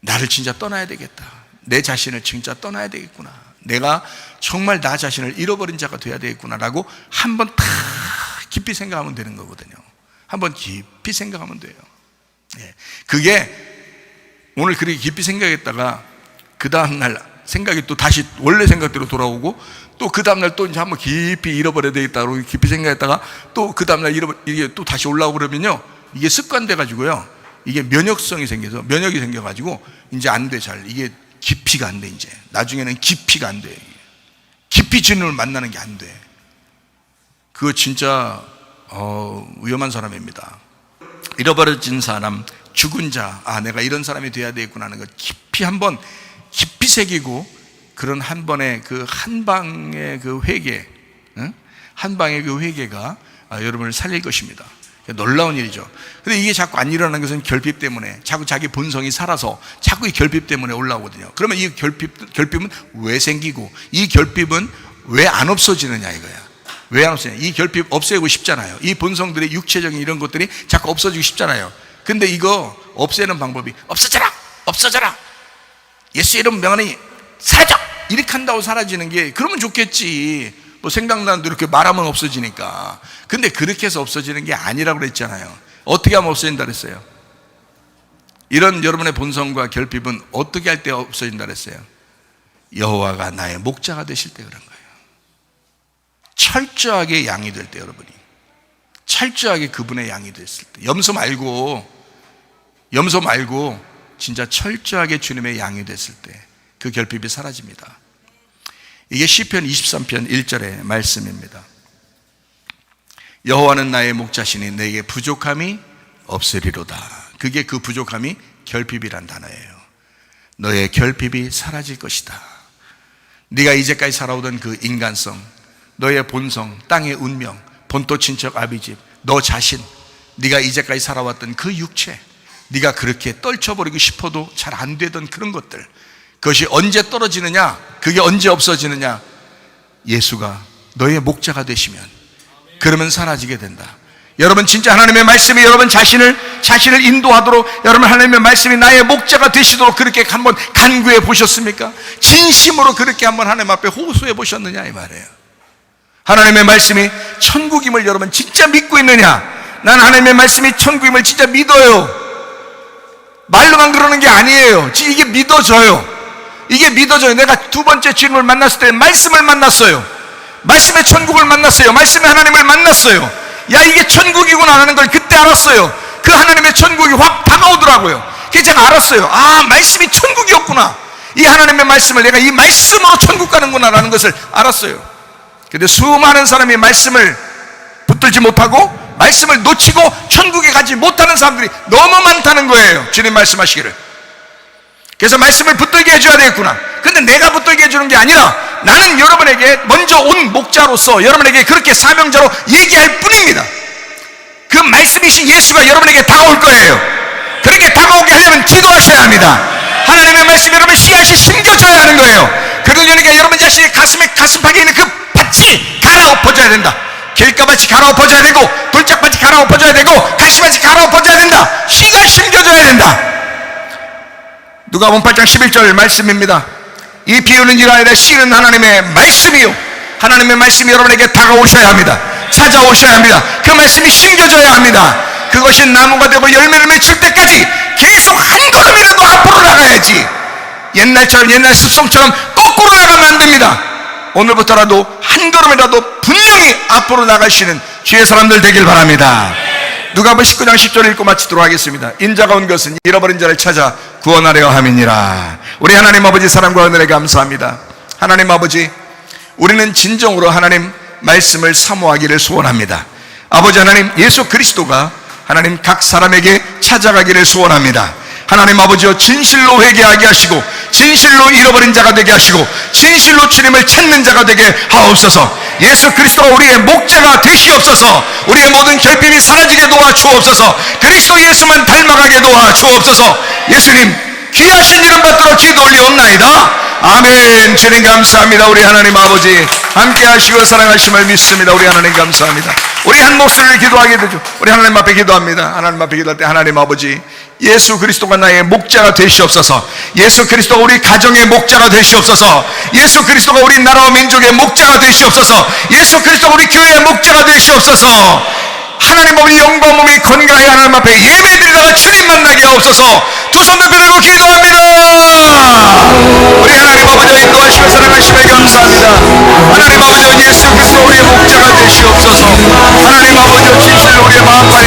나를 진짜 떠나야 되겠다. 내 자신을 진짜 떠나야 되겠구나. 내가 정말 나 자신을 잃어버린 자가 돼야 되겠구나 라고 한번 딱 깊이 생각하면 되는 거거든요. 한번 깊이 생각하면 돼요. 그게 오늘 그렇게 깊이 생각했다가 그 다음날 생각이 또 다시 원래 생각대로 돌아오고, 또 그 다음날 또 이제 한번 깊이 잃어버려야 되겠다고 깊이 생각했다가 또 그 다음날 이게 또 다시 올라오고 그러면요, 이게 습관돼 가지고요, 이게 면역성이 생겨서 면역이 생겨 가지고 이제 안 돼. 잘 이게 깊이가 안 돼. 이제 나중에는 깊이가 안 돼. 깊이 주님을 만나는 게 안 돼. 그거 진짜 위험한 사람입니다. 잃어버려진 사람, 죽은 자, 내가 이런 사람이 돼야 되겠구나 하는 거 깊이 한번 깊이 새기고, 그런 한 번의 그 한 방의 그 회개, 한 방의 그 회개가 여러분을 살릴 것입니다. 놀라운 일이죠. 근데 이게 자꾸 안 일어나는 것은 결핍 때문에, 자꾸 자기 본성이 살아서 자꾸 이 결핍 때문에 올라오거든요. 그러면 이 결핍은 왜 생기고, 이 결핍은 왜 안 없어지느냐 이거야. 왜 안 없어지냐? 이 결핍 없애고 싶잖아요. 이 본성들의 육체적인 이런 것들이 자꾸 없어지고 싶잖아요. 근데 이거 없애는 방법이 없어져라! 없어져라! 예수 이름 명하니 사라져! 이렇게 한다고 사라지는 게, 그러면 좋겠지. 뭐 생각나는 대로 이렇게 말하면 없어지니까. 근데 그렇게 해서 없어지는 게 아니라고 그랬잖아요. 어떻게 하면 없어진다 그랬어요? 이런 여러분의 본성과 결핍은 어떻게 할 때 없어진다 그랬어요? 여호와가 나의 목자가 되실 때 그런 거예요. 철저하게 양이 될 때, 여러분이 철저하게 그분의 양이 됐을 때, 염소 말고 진짜 철저하게 주님의 양이 됐을 때 그 결핍이 사라집니다. 이게 시편 23편 1절의 말씀입니다. 여호와는 나의 목자시니 내게 부족함이 없으리로다. 그게 그 부족함이 결핍이란 단어예요. 너의 결핍이 사라질 것이다. 네가 이제까지 살아오던 그 인간성, 너의 본성, 땅의 운명, 본토 친척 아비집, 너 자신, 네가 이제까지 살아왔던 그 육체, 네가 그렇게 떨쳐버리고 싶어도 잘 안 되던 그런 것들, 그것이 언제 떨어지느냐? 그게 언제 없어지느냐? 예수가 너의 목자가 되시면, 그러면 사라지게 된다. 여러분 진짜 하나님의 말씀이 여러분 자신을 인도하도록, 여러분 하나님의 말씀이 나의 목자가 되시도록 그렇게 한번 간구해 보셨습니까? 진심으로 그렇게 한번 하나님 앞에 호소해 보셨느냐 이 말이에요. 하나님의 말씀이 천국임을 여러분 진짜 믿고 있느냐? 난 하나님의 말씀이 천국임을 진짜 믿어요. 말로만 그러는 게 아니에요. 이게 믿어져요. 이게 믿어져요. 내가 두 번째 주님을 만났을 때 말씀을 만났어요. 말씀의 천국을 만났어요. 말씀의 하나님을 만났어요. 야, 이게 천국이구나 하는 걸 그때 알았어요. 그 하나님의 천국이 확 다가오더라고요. 그래서 제가 알았어요. 말씀이 천국이었구나. 이 하나님의 말씀을 내가 이 말씀으로 천국 가는구나 라는 것을 알았어요. 근데 수많은 사람이 말씀을 붙들지 못하고 말씀을 놓치고 천국에 가지 못하는 사람들이 너무 많다는 거예요. 주님 말씀하시기를. 그래서 말씀을 붙들게 해줘야 되겠구나. 근데 내가 붙들게 해주는 게 아니라 나는 여러분에게 먼저 온 목자로서 여러분에게 그렇게 사명자로 얘기할 뿐입니다. 그 말씀이신 예수가 여러분에게 다가올 거예요. 그렇게 다가오게 하려면 기도하셔야 합니다. 하나님의 말씀이 여러분 씨앗이 심겨져야 하는 거예요. 그러려니까 여러분 자신의 가슴팍에 있는 그 밭이 갈아엎어져야 된다. 길가밭이 갈아엎어져야 되고, 돌짝밭이 갈아엎어져야 되고, 가시밭이 갈아엎어져야 된다. 씨가 심겨져야 된다. 누가복음 8장 11절 말씀입니다. 이 비유는 이러하되 씨는 하나님의 말씀이요, 하나님의 말씀이 여러분에게 다가오셔야 합니다. 찾아오셔야 합니다. 그 말씀이 심겨져야 합니다. 그것이 나무가 되고 열매를 맺힐 때까지 계속 한 걸음이라도 앞으로 나가야지, 옛날 습성처럼 거꾸로 나가면 안 됩니다. 오늘부터라도 한 걸음이라도 분명히 앞으로 나가시는 주의 사람들 되길 바랍니다. 누가복음 19장 10절 읽고 마치도록 하겠습니다. 인자가 온 것은 잃어버린 자를 찾아 구원하려 함이니라. 우리 하나님 아버지 사랑과 은혜에 감사합니다. 하나님 아버지, 우리는 진정으로 하나님 말씀을 사모하기를 소원합니다. 아버지 하나님, 예수 그리스도가 하나님 각 사람에게 찾아가기를 소원합니다. 하나님 아버지여, 진실로 회개하게 하시고 진실로 잃어버린 자가 되게 하시고 진실로 주님을 찾는 자가 되게 하옵소서. 예수 그리스도가 우리의 목자가 되시옵소서. 우리의 모든 결핍이 사라지게 도와주옵소서. 그리스도 예수만 닮아가게 도와주옵소서. 예수님 귀하신 이름 받들어 기도 올리옵나이다. 아멘. 주님 감사합니다. 우리 하나님 아버지 함께 하시고 사랑하심을 믿습니다. 우리 하나님 감사합니다. 우리 한 목소리를 기도하게 되죠. 우리 하나님 앞에 기도합니다. 하나님 앞에 기도할 때 하나님 아버지 예수 그리스도가 나의 목자가 되시옵소서. 예수 그리스도가 우리 가정의 목자가 되시옵소서. 예수 그리스도가 우리 나라와 민족의 목자가 되시옵소서. 예수 그리스도가 우리 교회의 목자가 되시옵소서. 하나님 아버지 영과 몸이 건강하게 하나님 앞에 예배드리다가 주님 만나게 하옵소서. 두 손 들고 기도합니다. 우리 하나님 아버지 인도하시고 사랑하시며 감사합니다. 하나님 아버지 예수 그리스도 우리의 목자가 되시옵소서. 하나님 아버지 진실로 우리의 마음만에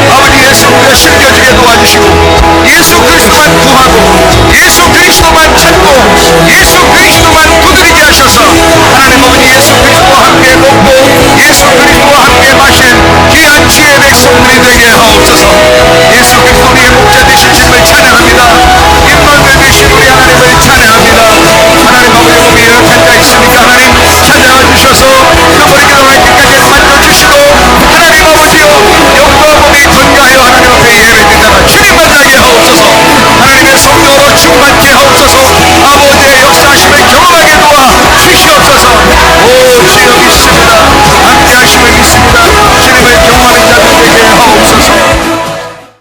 아버지 예수 그리스도가 심겨지게 도와주시고 예수 그리스도만 구하고 예수 그리스도만 찾고 예수 그리스도만 두드리게 하셔서 하나님 아버지 예수 그리스도와 함께 먹고 예수 그리스도와 함께 마신 귀한 주의 백성들이 되게 하옵소서.